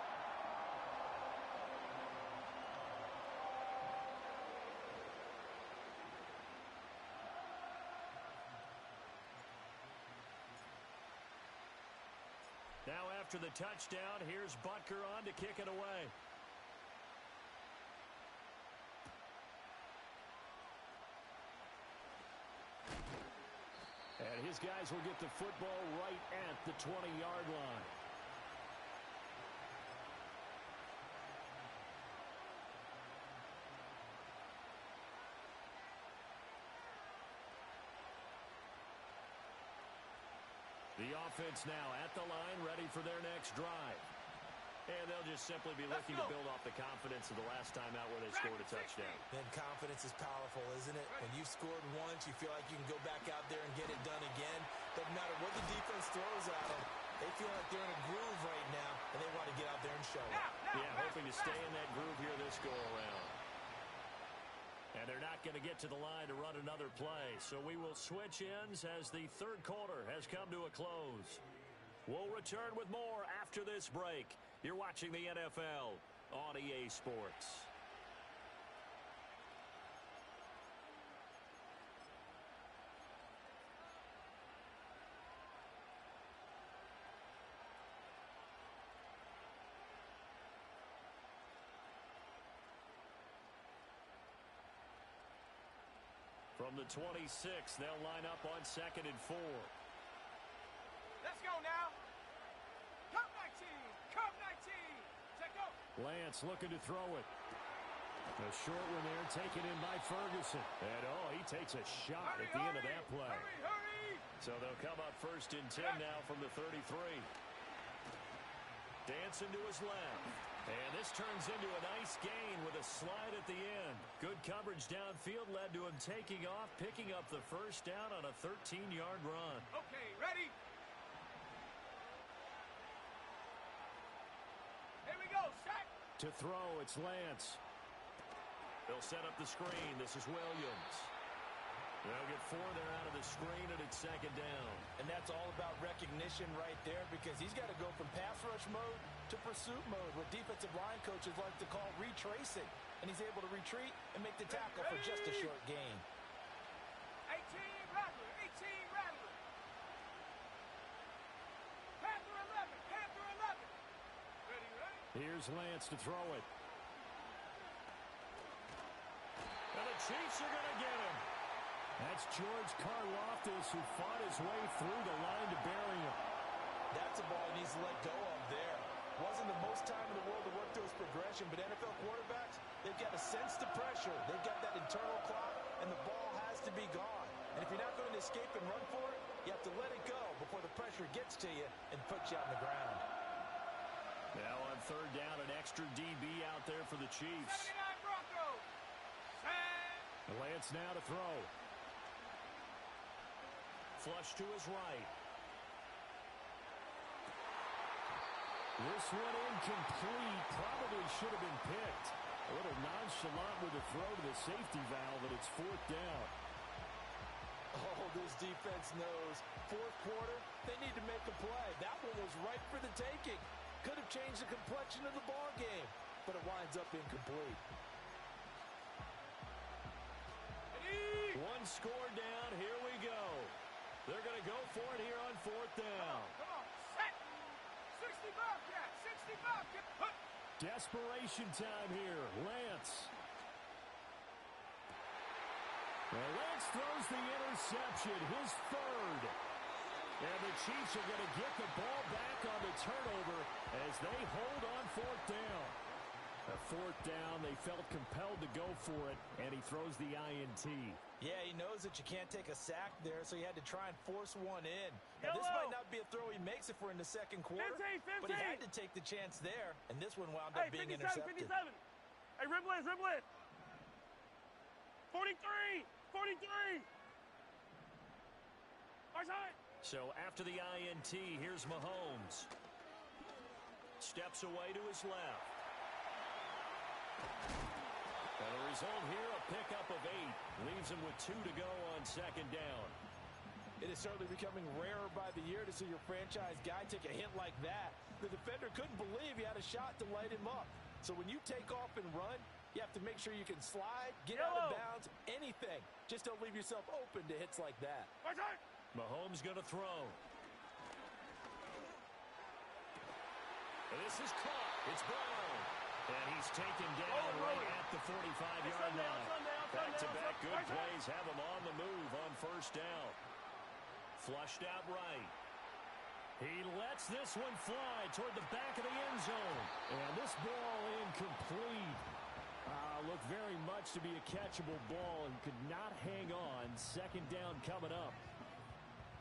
Now after the touchdown, here's Butker on to kick it away. And his guys will get the football right at the 20-yard line. The offense now at the line, ready for their next drive. And they'll just simply be looking to build off the confidence of the last time out where they scored a touchdown. And confidence is powerful, isn't it? When you've scored once, you feel like you can go back out there and get it done again. Doesn't matter what the defense throws at them. They feel like they're in a groove right now, and they want to get out there and show it. Yeah, hoping to stay in that groove here this go-around. And they're not going to get to the line to run another play. So we will switch ends as the third quarter has come to a close. We'll return with more after this break. You're watching the NFL on EA Sports. From the 26, they'll line up on 2nd and 4. Let's go now. Come 19. Come 19. Check go. Lance looking to throw it. A short one there taken in by Ferguson. And, he takes a shot at the end of that play. Hurry. So they'll come up 1st and 10 now from the 33. Dancing to his left. And this turns into a nice gain with a slide at the end. Good coverage downfield led to him taking off, picking up the first down on a 13-yard run. Okay, ready? Here we go, set. To throw, it's Lance. They'll set up the screen. This is Williams. They'll get 4 there out of the screen, and it's 2nd down. And that's all about recognition right there because he's got to go from pass rush mode to pursuit mode, what defensive line coaches like to call retracing. And he's able to retreat and make the tackle for just a short gain. 18 Rattler, 18 Rattler. Panther 11, Panther 11. Ready? Here's Lance to throw it. And the Chiefs are going to get him. That's George Karlaftis who fought his way through the line to bury him. That's a ball he needs to let go of there. Wasn't the most time in the world to work through his progression, but NFL quarterbacks, they've got to sense the pressure. They've got that internal clock, and the ball has to be gone. And if you're not going to escape and run for it, you have to let it go before the pressure gets to you and puts you on the ground. Now on 3rd down, an extra DB out there for the Chiefs. 79 Broncos. Lance now to throw. Flush to his right. This one incomplete. Probably should have been picked. A little nonchalant with the throw to the safety valve, and it's 4th down. Oh, this defense knows. 4th quarter, they need to make a play. That one was right for the taking. Could have changed the complexion of the ball game, but it winds up incomplete. One score down. Here we go. They're going to go for it here on 4th down. Come on, set. 60 Bobcat, 60 Bobcat. Desperation time here. Lance. Well, Lance throws the interception, his 3rd. And the Chiefs are going to get the ball back on the turnover as they hold on 4th down. A 4th down, they felt compelled to go for it, and he throws the INT. Yeah, he knows that you can't take a sack there, so he had to try and force one in. Now, this might not be a throw he makes if we're in the 2nd quarter, 15. but he had to take the chance there, and this one wound up being 57, intercepted. 57. Hey, ribble it. 43. Our time. So after the INT, here's Mahomes. Steps away to his left. And the result here, a pickup of 8. Leaves him with 2 to go on 2nd down. It is certainly becoming rarer by the year to see your franchise guy take a hit like that. The defender couldn't believe he had a shot to light him up. So when you take off and run, you have to make sure you can slide, get out of bounds, anything. Just don't leave yourself open to hits like that. Mahomes going to throw. And this is caught. It's Brown. And he's taken down right at the 45-yard line. Back-to-back good plays have him on the move on 1st down. Flushed out right. He lets this one fly toward the back of the end zone. And this ball incomplete. Looked very much to be a catchable ball and could not hang on. 2nd down coming up.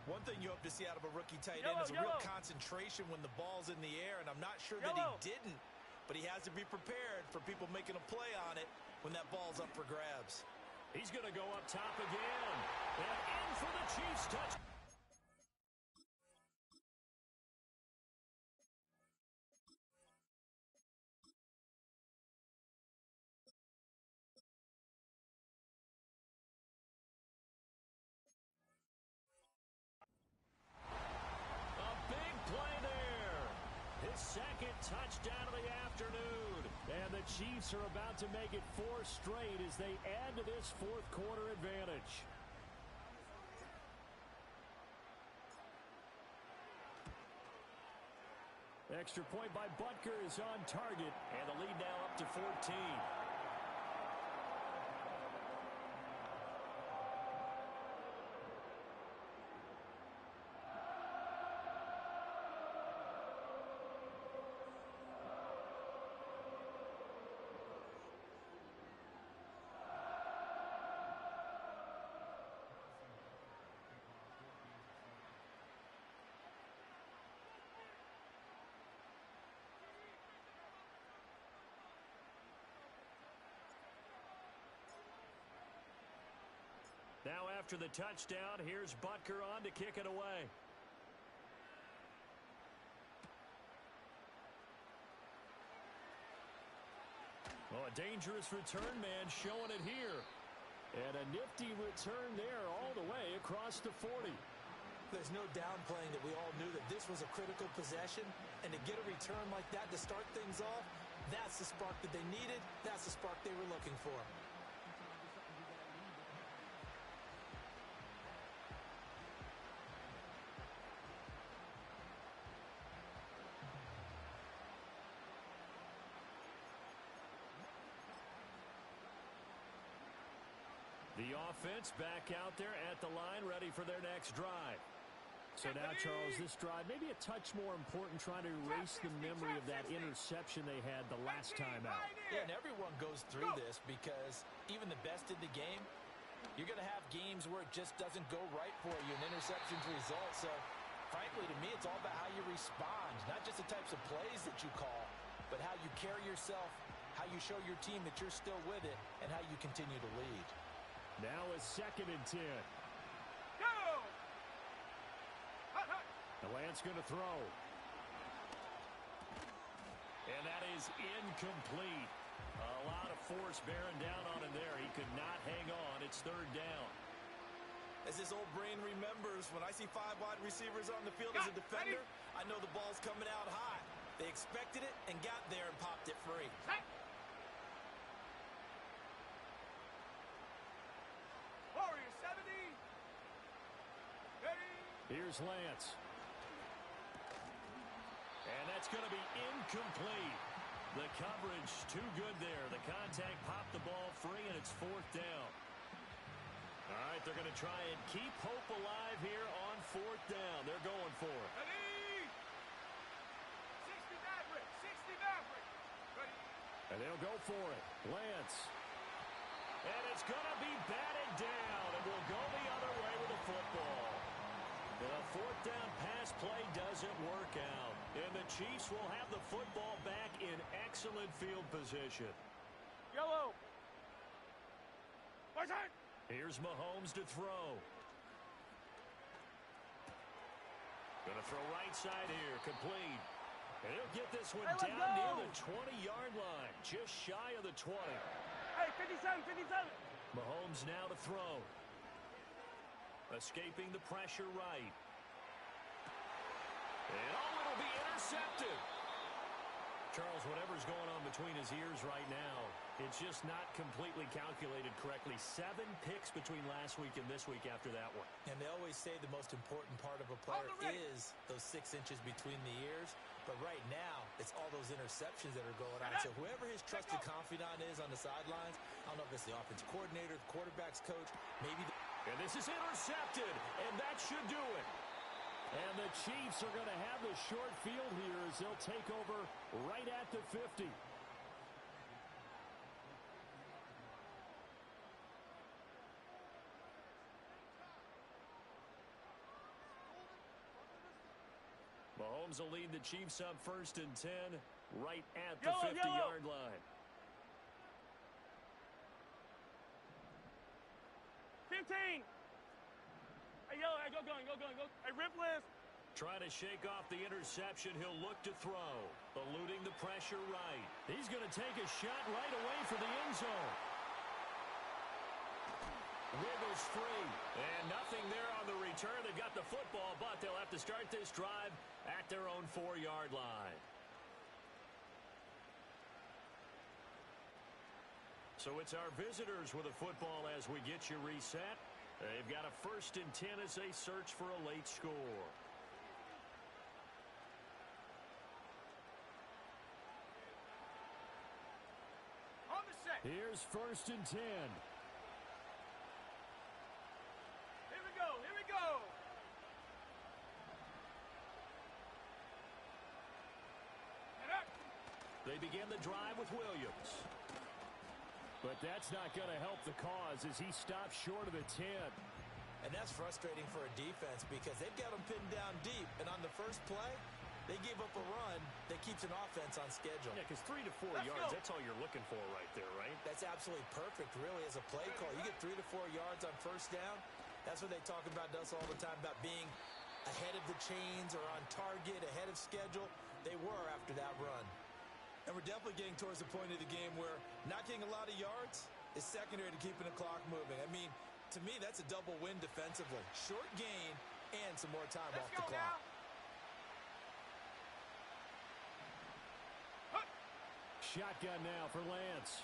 One thing you hope to see out of a rookie tight end is a real concentration when the ball's in the air, and I'm not sure that he didn't. But he has to be prepared for people making a play on it when that ball's up for grabs. He's going to go up top again. And in for the Chiefs touch. A big play there. His 2nd touchdown of the afternoon. And the Chiefs are about to make it 4 straight as they add to this 4th quarter advantage. Extra point by Butker is on target. And the lead now up to 14. after the touchdown. Here's Butker on to kick it away. Well, a dangerous return man showing it here. And a nifty return there all the way across the 40. There's no downplaying that we all knew that this was a critical possession. And to get a return like that to start things off, that's the spark that they needed. That's the spark they were looking for. The offense back out there at the line, ready for their next drive. So now, Charles, this drive maybe a touch more important, trying to erase the memory of that interception they had the last time out. Yeah, and everyone goes through this because even the best in the game, you're going to have games where it just doesn't go right for you, and interceptions result. So, frankly, to me, it's all about how you respond, not just the types of plays that you call, but how you carry yourself, how you show your team that you're still with it, and how you continue to lead. Now a 2nd and 10. Go! The Lance going to throw. And that is incomplete. A lot of force bearing down on him there. He could not hang on. It's 3rd down. As this old brain remembers, when I see 5 wide receivers on the field as a defender, I know the ball's coming out high. They expected it and got there and popped it free. Set. Warrior 70. Ready. Here's Lance. And that's going to be incomplete. The coverage too good there. The contact popped the ball free, and it's 4th down. All right, they're going to try and keep hope alive here on 4th down. They're going for it. Ready. 60 Maverick. 60 Maverick. Ready. And they'll go for it. Lance. And it's going to be batted down, and we'll go the other way with the football. The 4th down pass play doesn't work out, and the Chiefs will have the football back in excellent field position. Yellow. My turn. Here's Mahomes to throw. Going to throw right side here, complete. And he'll get this one down near the 20-yard line, just shy of the 20. Hey, 57, 57. Mahomes now to throw. Escaping the pressure right. And it'll be intercepted. Charles, whatever's going on between his ears right now, it's just not completely calculated correctly. 7 picks between last week and this week after that one. And they always say the most important part of a player is those 6 inches between the ears. But right now, it's all those interceptions that are going on. So whoever his trusted confidant is on the sidelines, I don't know if it's the offense coordinator, the quarterback's coach, maybe. And this is intercepted, and that should do it. And the Chiefs are going to have the short field here as they'll take over right at the 50. Mahomes will lead the Chiefs up 1st and 10 right at the 50-yard line. 15. Hey, yellow, go. Hey, Ripless. Trying to shake off the interception. He'll look to throw. Eluding the pressure right. He's going to take a shot right away for the end zone. Wiggles free. And nothing there on the return. They've got the football, but they'll have to start this drive at their own 4-yard line. So it's our visitors with the football as we get you reset. They've got a 1st and 10 as they search for a late score. On the set. Here's 1st and 10. Here we go. Get up. They begin the drive with Williams. But that's not going to help the cause as he stops short of the 10. And that's frustrating for a defense because they've got them pinned down deep. And on the first play, they gave up a run that keeps an offense on schedule. Yeah, because 3 to 4 yards, that's all you're looking for right there, right? That's absolutely perfect, really, as a play call. You get 3 to 4 yards on 1st down, That's what they talk about us all the time, about being ahead of the chains or on target, ahead of schedule. They were after that run. And we're definitely getting towards the point of the game where not getting a lot of yards is secondary to keeping the clock moving. I mean, to me, that's a double win defensively. Short gain and some more time off the clock. Shotgun now for Lance.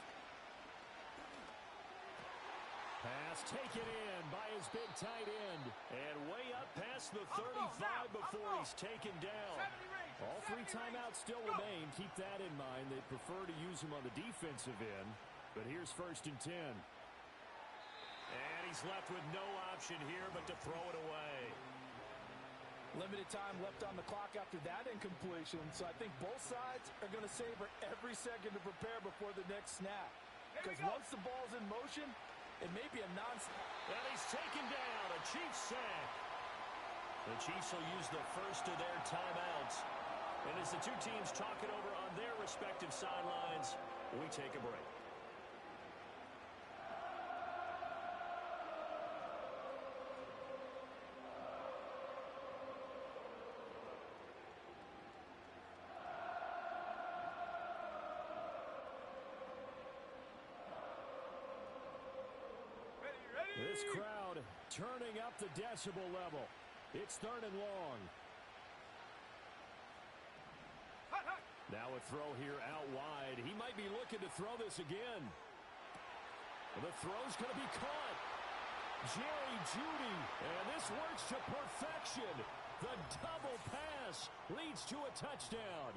Pass taken in by his big tight end. And way up past the 35 before he's taken down. All three timeouts still remain. Keep that in mind. They prefer to use him on the defensive end. But here's 1st and 10. And he's left with no option here but to throw it away. Limited time left on the clock after that incompletion, so I think both sides are going to savor every second to prepare before the next snap. Because once the ball's in motion, it may be a And he's taken down, a Chiefs sack. The Chiefs will use the first of their timeouts. And as the two teams talk it over on their respective sidelines, we take a break. This crowd turning up the decibel level. It's 3rd and long. Now a throw here out wide. He might be looking to throw this again. The throw's going to be caught. Jerry Jeudy. And this works to perfection. The double pass leads to a touchdown.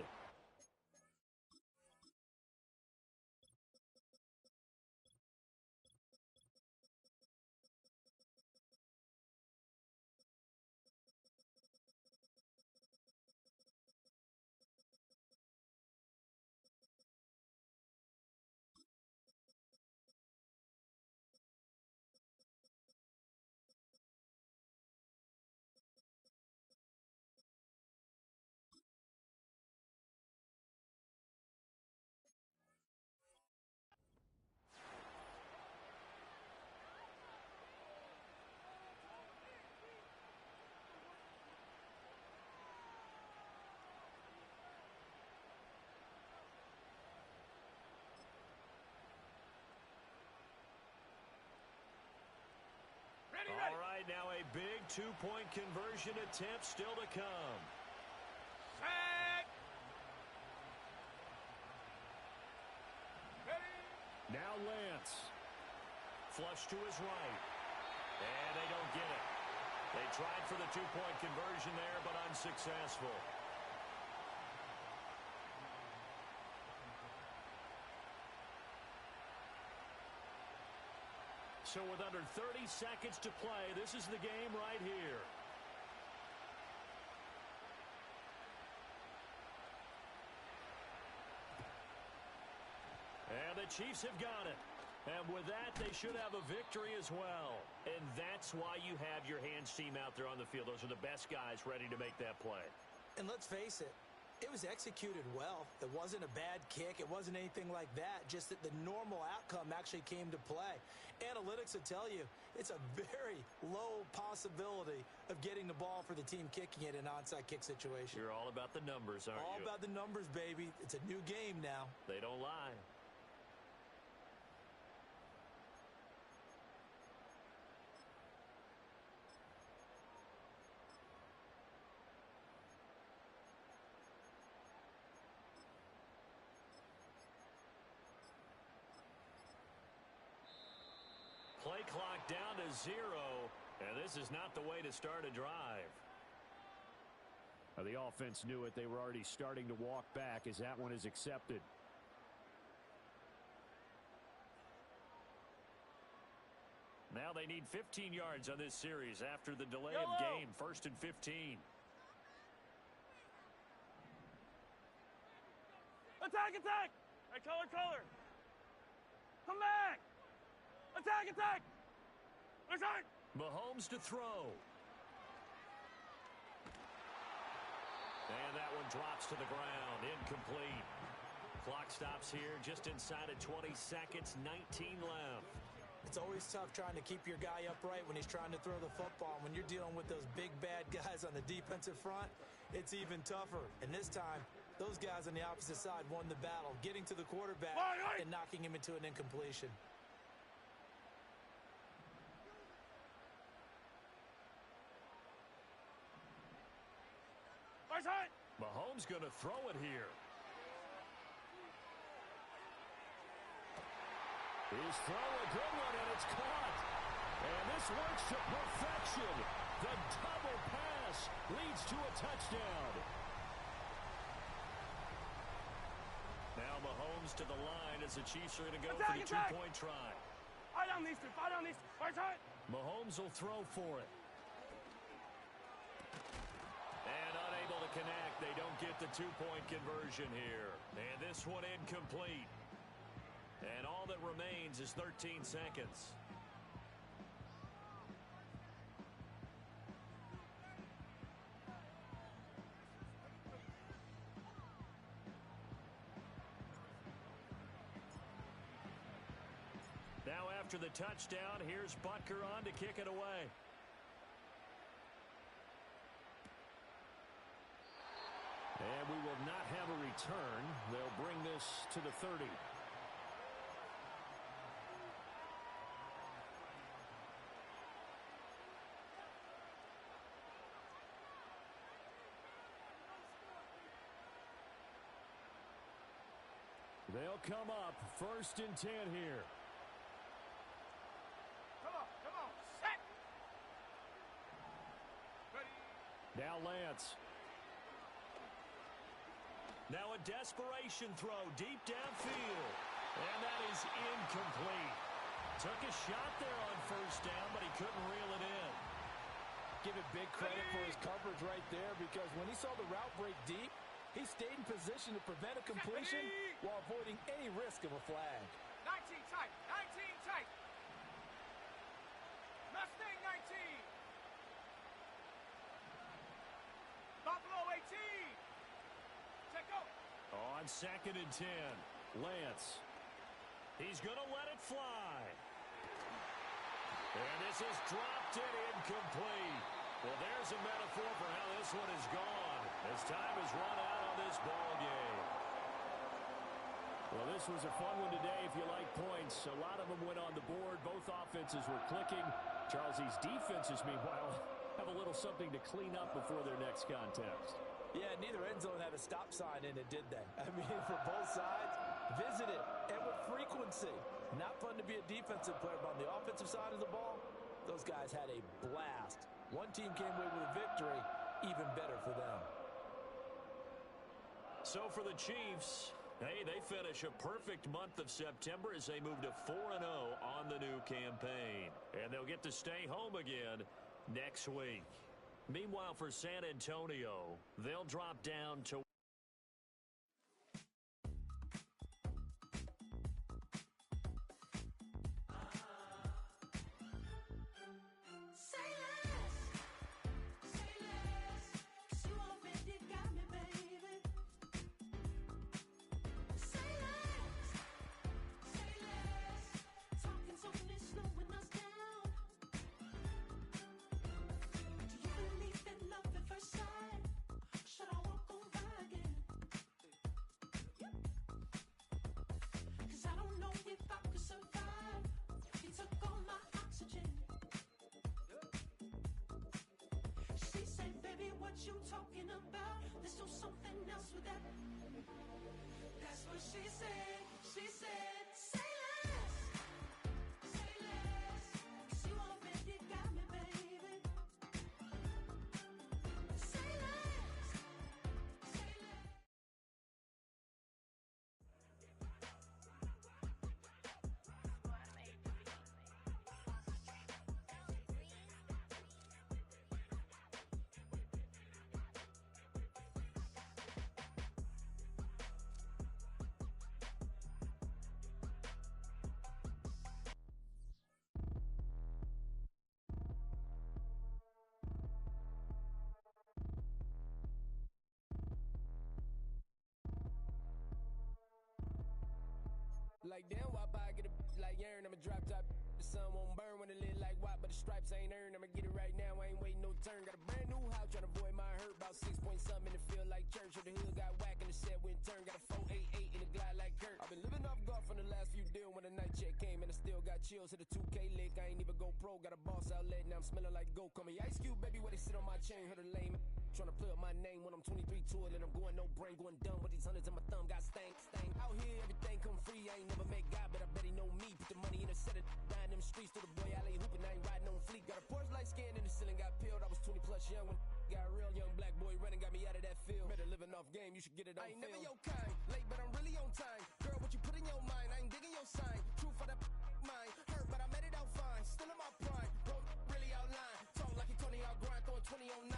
All right, now a big two-point conversion attempt still to come. Set. Ready. Now Lance. Flush to his right. And they don't get it. They tried for the two-point conversion there, but unsuccessful. So with under 30 seconds to play, this is the game right here. And the Chiefs have got it. And with that, they should have a victory as well. And that's why you have your hands team out there on the field. Those are the best guys ready to make that play. And let's face it, it was executed well. It wasn't a bad kick. It wasn't anything like that. Just that the normal outcome actually came to play. Analytics will tell you it's a very low possibility of getting the ball for the team kicking it in an onside kick situation. You're all about the numbers, aren't you? All about the numbers, baby. It's a new game now. They don't lie. Play clock down to 0, and this is not the way to start a drive. The offense knew it. They were already starting to walk back as that one is accepted. Now they need 15 yards on this series after the delay of game. 1st and 15. Attack, attack! Hey, color! Come back! Attack, attack! Attack! Mahomes to throw. And that one drops to the ground. Incomplete. Clock stops here just inside of 20 seconds. 19 left. It's always tough trying to keep your guy upright when he's trying to throw the football. When you're dealing with those big, bad guys on the defensive front, it's even tougher. And this time, those guys on the opposite side won the battle, getting to the quarterback and knocking him into an incompletion. Mahomes going to throw it here. His throw, a good one, and it's caught. And this works to perfection. The double pass leads to a touchdown. Now Mahomes to the line as the Chiefs are going to go for the two-point try. Mahomes will throw for it. And unable to connect. They don't get the two-point conversion here. And this one incomplete. And all that remains is 13 seconds. Now after the touchdown, here's Butker on to kick it away. And we will not have a return. They'll bring this to the 30. They'll come up 1st and 10 here. Come on, set. Ready. Now Lance. Now a desperation throw deep downfield. And that is incomplete. Took a shot there on 1st down, but he couldn't reel it in. Give it big credit for his coverage right there, because when he saw the route break deep, he stayed in position to prevent a completion while avoiding any risk of a flag. 19 tight. 19 tight. Mustang 19. Buffalo 18. Check go. On 2nd and 10, Lance. He's going to let it fly. And this is dropped and incomplete. Well, there's a metaphor for how this one is gone, as time has run out on this ball game. Well, this was a fun one today if you like points. A lot of them went on the board. Both offenses were clicking. Charles's defenses, meanwhile, have a little something to clean up before their next contest. Yeah, neither end zone had a stop sign in it, did they? I mean, for both sides, visit it, and with frequency. Not fun to be a defensive player, but on the offensive side of the ball, those guys had a blast. One team came away with a victory, even better for them. So for the Chiefs, hey, they finish a perfect month of September as they move to 4-0 on the new campaign. And they'll get to stay home again next week. Meanwhile, for San Antonio, they'll drop down to you talking about? Let's do something else with that. That's what she said. She said, say less. Say less. 'Cause you already got me, baby. Say less. Say less. Like damn, why I get a like Aaron, I'm a drop top. The sun won't burn when it lit like white, but the stripes ain't earned. I'ma get it right now, I ain't waiting no turn. Got a brand new house, tryna avoid my hurt. About 6 point something, it feel like church. Or the hood got whack and the set went turn. Got a 488 in the glide like Kurt. I've been living off golf from the last few deals. When the night check came and I still got chills. Hit a 2K lick, I ain't even go pro. Got a boss outlet, now I'm smelling like gold. Call me Ice Cube, baby, where they sit on my chain. Heard a lame tryna play up my name when I'm 23 to it. And I'm going no brain, going dumb with these hundreds in my thumb. Got stank. Out here, everything come free. I ain't never met God, but I bet he know me. Put the money in a set of dying them streets. To the boy alley hooping, I ain't riding on fleek. Got a Porsche light scan in the ceiling, got peeled. I was 20 plus young when got real. Young black boy running, got me out of that field. Better living off game, you should get it on. I ain't never your kind, late but I'm really on time. Girl, what you put in your mind, I ain't digging your sign. True for that mine, hurt but I made it out fine. Still in my prime, bro, really outline. Talk like you Tony out grind, throwing 20 on 9.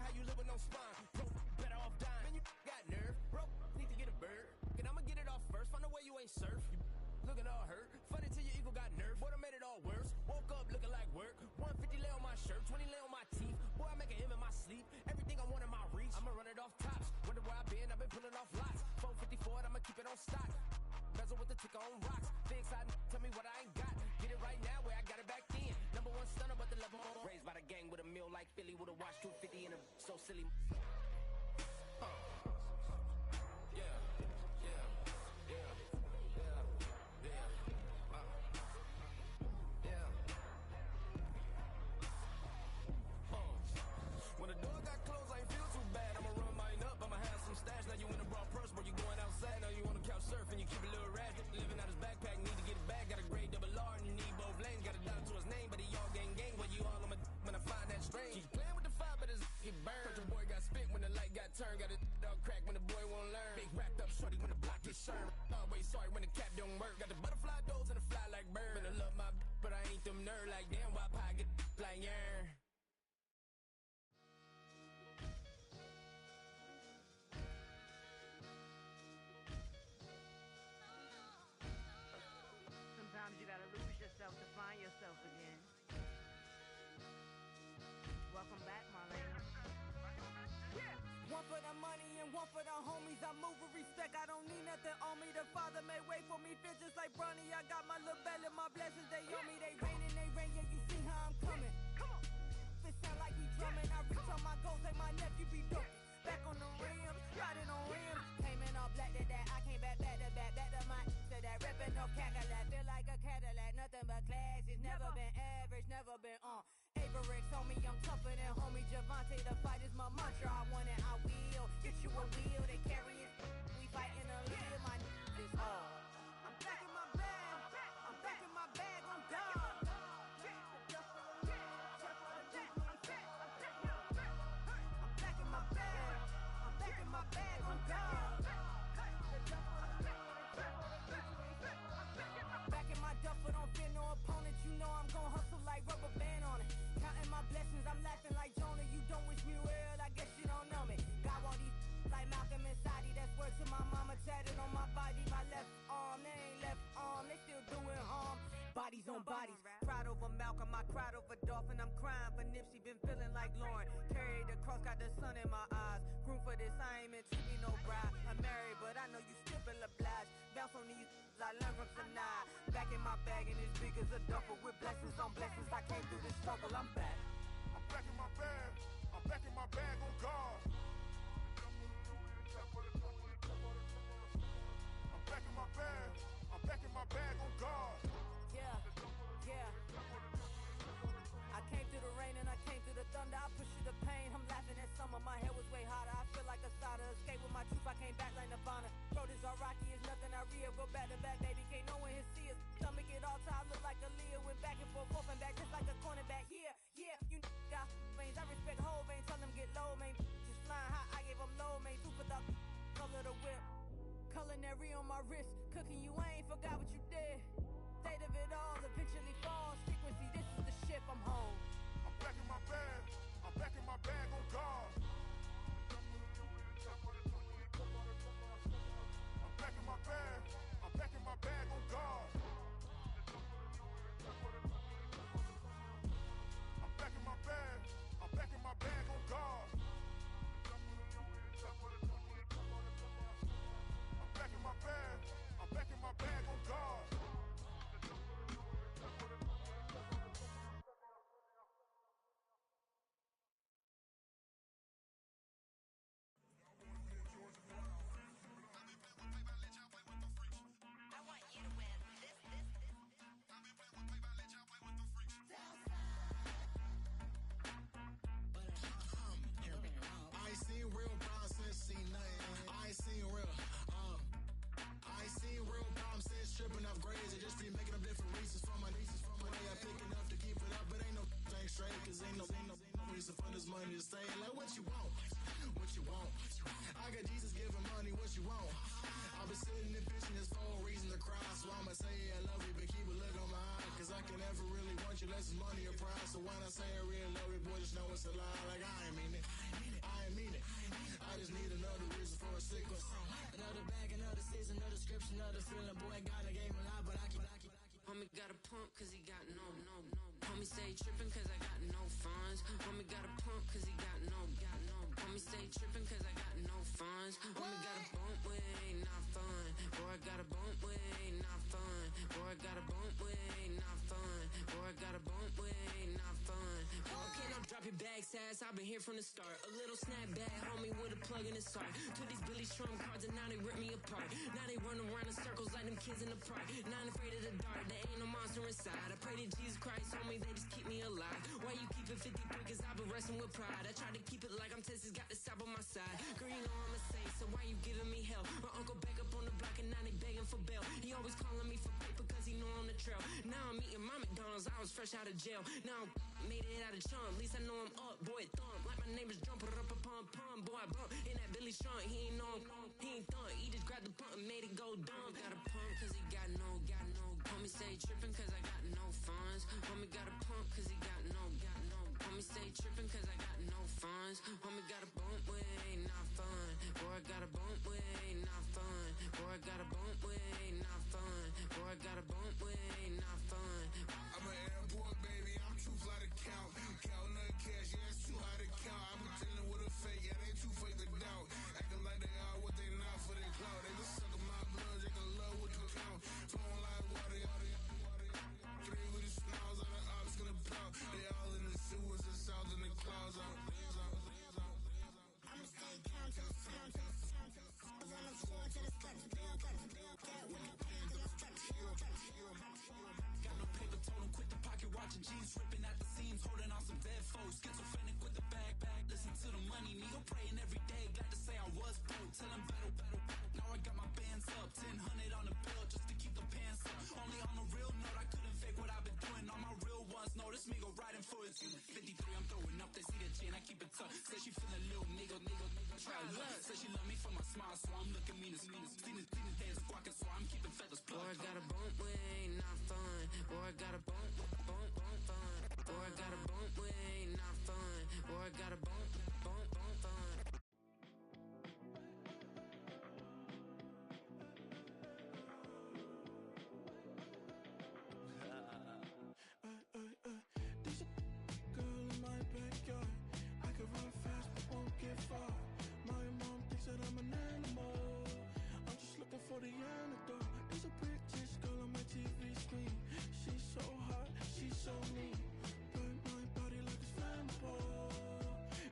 How you live with no spine, bro, better off dying. Man, you got nerve, bro, need to get a bird. And I'ma get it off first, find a way you ain't surf. You looking all hurt, funny till your ego got nerve. Boy, I made it all worse, woke up looking like work. 150 lay on my shirt, 20 lay on my teeth. Boy, I make an M in my sleep, everything I want in my reach. I'ma run it off tops, wonder where I've been pulling off lots. 454, I'ma keep it on stock. Bezel with the ticker on rocks. Big side, tell me what I ain't got. Get it right now where I got it back then. Number one stunner, but the level more. Raised by the gang with a meal like Philly with a watch 250 and a so silly. When the door got closed, I ain't feel too bad. I'ma run mine up, I'ma have some stash. Now you in a broad purse, but you going outside. Now you on the couch surfing, you keep a little rat. Living out his backpack, need to get it back. Got a grade double R and you need both lanes. Got a dollar to his name, but he all gang. Well, you all on my when I find that strange. Keep playing with the fire, but his get burned. But your boy got spit when the light got turned. Got a dog crack when the boy won't learn. Big wrapped up shorty when the block gets served. Always sorry when the cap don't work. Got the butterfly doors and the fly like bird. And I love my but I ain't them nerd like damn. Why pie get like yarn? Sometimes you gotta lose yourself to find yourself again. Welcome back, Marlena. Yeah. One for the money and one for the homies. I move with respect, I don't need nothing on me. The Father made way for me, bitch, just like Bronny. I got my little belly, my blessings, they on me. They rain, yeah, you see how I'm coming. Come on. It sound like we drumming. I reach on my goals like my nephew be dope. Back on the rims, riding on rims. Came in all black to that, I came back to my to that. Ripping no Cadillac, feel like a Cadillac. Nothing but class, it's never been average, never been on. Averix on me, I'm tougher than homie Javante. The fight is my mantra, I want it, I will. Get you a wheel, they carry it. We fighting a lead, my is all. I'm back in my bag, I'm back in my bag on God. You know I'm gon' hustle like rubber band on it. Counting my blessings, I'm laughing like Jonah. You don't wish me well, I guess you don't know me. Got all these like Malcolm and Sadie. That's word to my mama, tatted on my body. My left arm, they ain't left arm, they still doing harm. Bodies on bodies, cried over Malcolm, I cried over Dolphin. I'm crying for Nipsey, been feeling like Lauren. Carried the cross, got the sun in my eyes. Groom for this, I ain't meant to be no bride. I'm married, but I know you still feel obliged. Bounce on these, I learned from Sanaa. Back in my bag and it's big as a duffel. With blessings on blessings, I came through this struggle, I'm back. I'm back in my bag, I'm back in my bag on God. I'm back in my bag, I'm back in my bag on God. Yeah, yeah. I came through the rain and I came through the thunder. I pushed through the pain, I'm laughing at summer. My head was way hotter, I feel like a starter. Escape with my truth, I came back like Nirvana. Road is all rocky, it's nothing I real. Go back to back, baby, can't no one here see us. Stomach it all time, look like a Leah. Went back and forth and back, just like a cornerback. Yeah, yeah, you got veins, I respect whole veins. Tell them get low, man. Just flying high, I gave them low, man. Super the color the whip. Culinary on my wrist, cooking you, I ain't forgot what you did. State of it all, eventually falls. Frequency, this is the ship, I'm home. I'm back in my bag, I'm back in my bag on God. I'm back in my bag, I'm back in my bag on God. I'm back in my bag, I'm back in my bag on God. I'm back in my bag, I'm back in my bag on God. money to say it like what you want. What you want? I got Jesus giving money, what you want? I've been sitting and fishing this for a reason to cry. So I'ma say I love you, but keep a look on my eye. Cause I can never really want you unless it's money or pride. So when I say I really love you, boy, just know it's a lie. Like I ain't mean it. I ain't mean it. I just need another reason for a sequence. Another bag, another season, another description, another feeling. Boy, got a game a lot, but I keep. Homie got a pump cause he got no. Homie stay trippin' cause I got no funds. Homie got a pump cause he got no. Homie stay trippin' cause I got no funds. Homie got a bump with ain't not fun. Boy, I got a bump with ain't not fun. Boy, I got a bump with ain't not fun. Boy, I got a bump with ain't not fun. Okay, now drop your bag, sass. I've been here from the start. A little snapback, homie, with a plug in his heart. Took these Billy Strum cards and now they rip me apart. Now they run around in circles like them kids in the park. Not afraid of the dark, there ain't no monster inside. I pray to Jesus Christ, homie, they just keep me alive. Why you keep it 53? Cause I've been wrestling with pride. I try to keep it like I'm Texas, got the South on my side. Girl, you know I'm a saint, so why you giving me hell? My uncle back up on the block and now they begging for bail. He always calling me for paper cause he know I'm the trail. Now I'm eating my McDonald's, I was fresh out of jail. Now I made it out of chump, at least I know I'm up. Boy, thump, like my neighbors jumping up a pum. Boy, I bump in that Billy Strong, he ain't know, he ain't thump. He just grabbed the pump and made it go dumb. Got a pump cause he got no. Homie stay trippin' cause I got no funds. Homie got a pump cause he got no. Homie stay trippin' cause I got no funds. Homie got a bump with ain't not fun. Boy, I got a bump with ain't not fun. Boy, I got a bump with ain't not fun. Boy, I got a bump with ain't not fun. I'm an airport baby, I'm too fly to count. Counting the cash, yeah, it's too high to count. I'm dealing with a fake, yeah, they too fake to doubt. Acting like they are what they not for their clout. They just suckin' my blood, they can love what you count. Flowing like water, three with the smiles on the ops gonna pout. They all in the sewers, the south in the clouds. I'ma stay down to the sound, to the sound, to the sound. On the floor to the steps, bill, get with the pen to the steps. Got no paper, told him quit the pocket watching jeans, ripping at the seams, holding on some dead foes. Schizophrenic with the bag, listen to the money, nigga praying every day. Glad to say I was broke, tell him battle. Now I got my bands up, 1000 on the bill just to keep the pants up. Only on a real note, I couldn't fake what I've been doing. All my real ones know this me go riding for it. 53, I'm throwing up, they see the chain, I keep it tough. Say she feeling little nigga, try love. Say she love me for my smile, so I'm looking mean as Seen the days of walking, so I'm keeping feathers plugged. Boy, I got a bump with ain't not fun. Boy, I got a bump fun. Boy, I got a bump with ain't not fun. Boy, I got a bump fun. There's a girl in my backyard. I can run fast but won't get far. My mom thinks that I'm an animal. I'm just looking for the antidote. There's a British girl on my TV screen. She's so hot, she's so mean. Burn my body like it's flammable.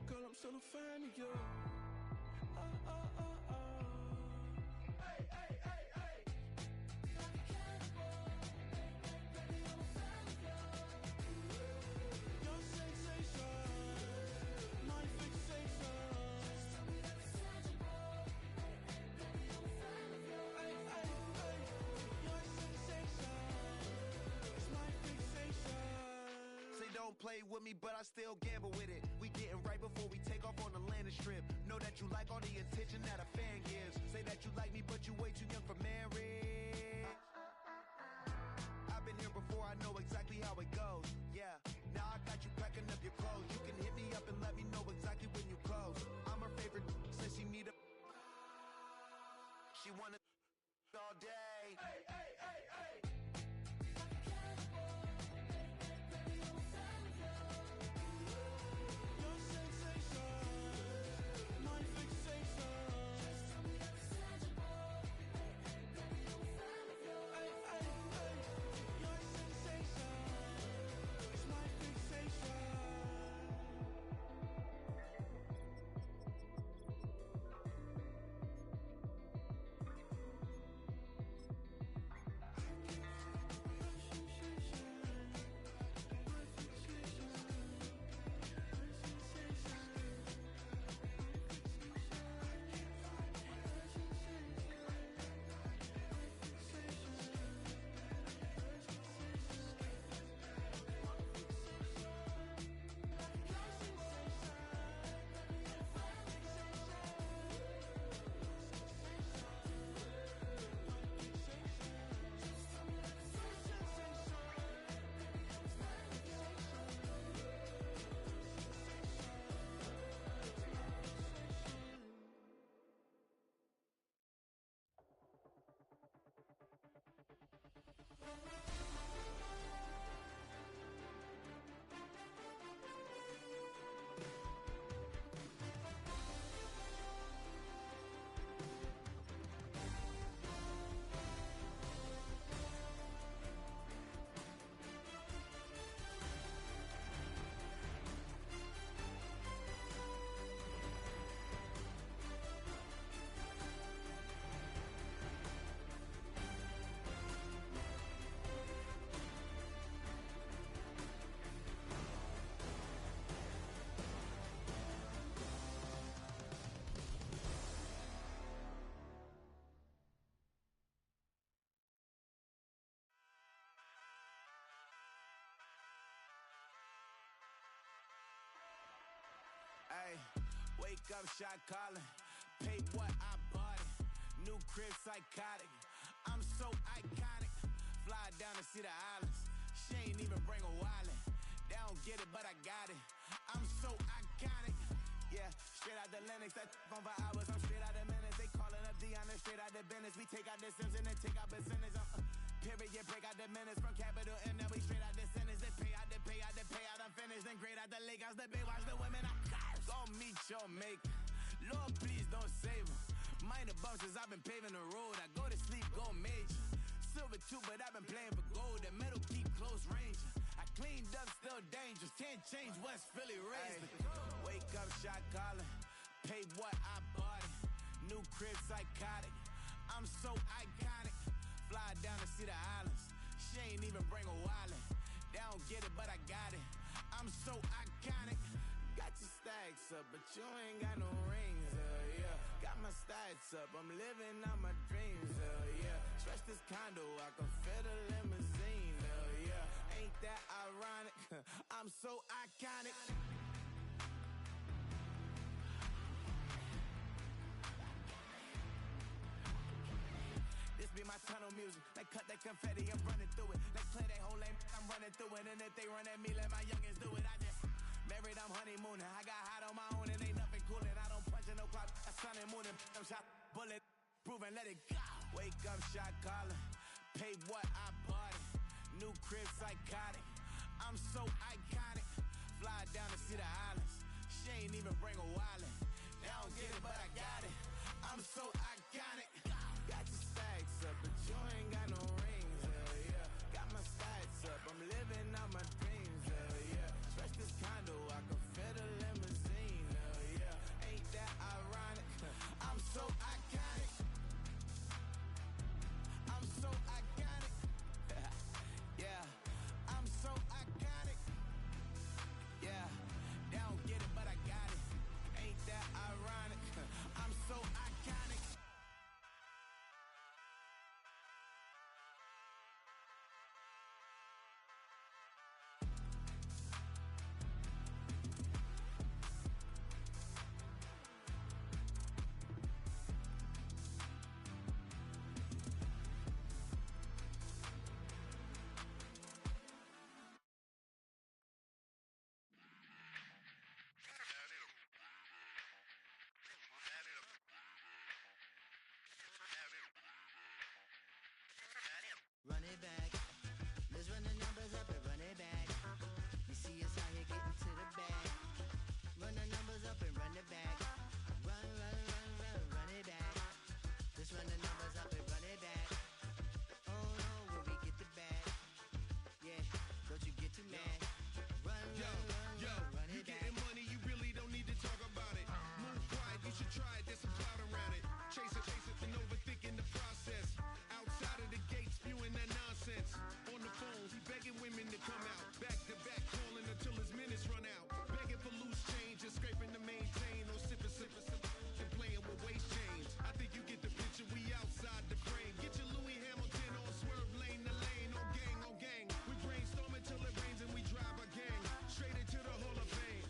Girl, I'm still a fan of you. Hey, hey, hey, hey. Like a cannibal. Baby, I'm a fan of you. Your sensation, my fixation. Just tell me that it's tangible. Baby, I'm a fan of you. Hey, hey, hey. Your sensation is my fixation. Say don't play with me, but I still gamble with it. We getting right before we take off on the landing strip. Know that you like all the attention that a fan gives. Say that you like me, but you way too young for marriage. I've been here before, I know exactly how it goes. Yeah, now I got you packing up your clothes. You can hit me up and let me know exactly when you close. I'm her favorite, says she need a. She wanna all day. Hey, hey, hey, hey. Your sensation, my fixation. Just tell me that it's tangible. Baby, I'm a fan of you. Hey, hey, hey. Your sensation Wake up, shot calling. Paid what I bought it. New crib psychotic. I'm so iconic. Fly down to see the islands. She ain't even bring a wallet. They don't get it, but I got it. I'm so iconic. Yeah, straight out the Lennox. That on for hours. I'm straight out the minutes. They calling up Dion and straight out the business. We take out the Sims and then take out percentage. Period, break out the minutes from capital M. Now we straight out the sentence. They pay out the pay out the pay out. I'm finished. Then grade out the Lakers. The Bay watch the women. I curse. Go meet your mate. Lord, please don't save them. Minor bumps as I've been paving the road. I go to sleep, go major. Silver too, but I've been playing for gold. The metal keep close range. I cleaned up, still dangerous. Can't change West Philly raised. Wake up, shot calling. Paid what I bought it. New crib psychotic. I'm so iconic. Fly down to see the islands. She ain't even bring a wallet. They don't get it, but I got it. I'm so iconic. Got your stacks up, but you ain't got no rings, yeah. Got my stats up, I'm living out my dreams, yeah. Stretch this condo, I can fit a limousine, yeah. Ain't that ironic? I'm so iconic. This be my tunnel music. They cut that confetti, I'm running through it. They clear that whole lane, I'm running through it. And if they run at me, let my youngins do it. I just married, I'm honeymooning. I got hot on my own and ain't nothing coolin'. I don't punch in no clock, I sun and moonin'. I'm shot, bullet, proven, let it go. Wake up, shot calling. Paid what I bought it. New crib psychotic. I'm so iconic. Fly down to see the islands. She ain't even bring a wallet. They don't get it, but I got it. I'm so iconic. Got your stacks up, but you ain't got no rings, yeah. Got my stats up, I'm living out my dreams, yeah. Stretch this condo, I can fit a limousine, yeah. Ain't that ironic? I'm so iconic. I'm so iconic. Yeah, I'm so iconic. Yeah, they don't get it, but I got it. Ain't that ironic? I'm so iconic. Run it back. Let's run the numbers up and run it back. You see us out here getting to the bag. Run the numbers up and run it back. Run, run, run, run, run it back. Let's run the numbers up and run it back. Oh no, when we get the bag. Yeah, don't you get too mad. Run, run, run, run, run it back. You getting money, you really don't need to talk about it. Move quiet, you should try it, there's some cloud around it. Chase it, and overthinking the process. Outside of the gates, spewing that nonsense. On the phone, he begging women to come out. Back to back, calling until his minutes run out. Begging for loose change and scraping to maintain. No sipping, and playing with waist chains. I think you get the picture, we outside the frame. Get your Louis Hamilton on swerve lane to lane. On gang, on gang. We brainstorm until it rains and we drive our gang straight into the Hall of Fame.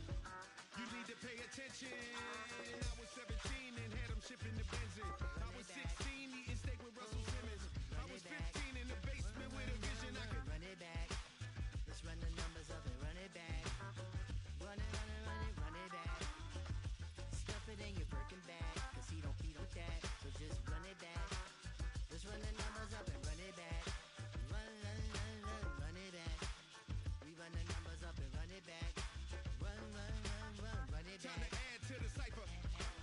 You need to pay attention. I was 17 and had them shipping the benzin. I was 16 eating steak with Russell Simmons. I was 15 in the basement with a vision I could run it back. Let's run the numbers up and run it back. Run it, run it, run it, run it back. Stuff it in your Birkin bag, cause he don't feed with that. So just run it back. Let's run the numbers up and run it back. Run, run, run, run, run it back. We run the numbers up and run it back. Run, run, run, run, run it back. Time to add to the cipher.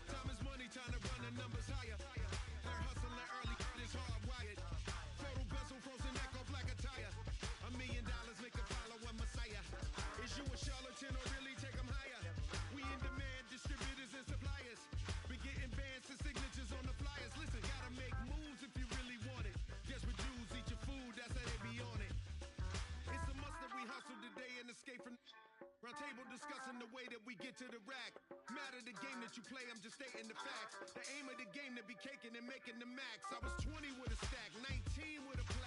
Time is money, time to run the numbers higher. They're hustling early, it's hardwired. Total bezel, frozen neck off like a tire. $1 million make a follow a messiah. Is you a charlatan or really take them higher? We in demand, distributors and suppliers. Been getting bands and signatures on the flyers. Listen, gotta make moves if you really want it. Desperate Jews eat your food, that's how they be on it. It's a must that we hustle today and escape from round table discussing the way that we get to the rack. Matter the game that you play, I'm just stating the facts. The aim of the game to be caking and making the max. I was 20 with a stack, 19 with a plaque.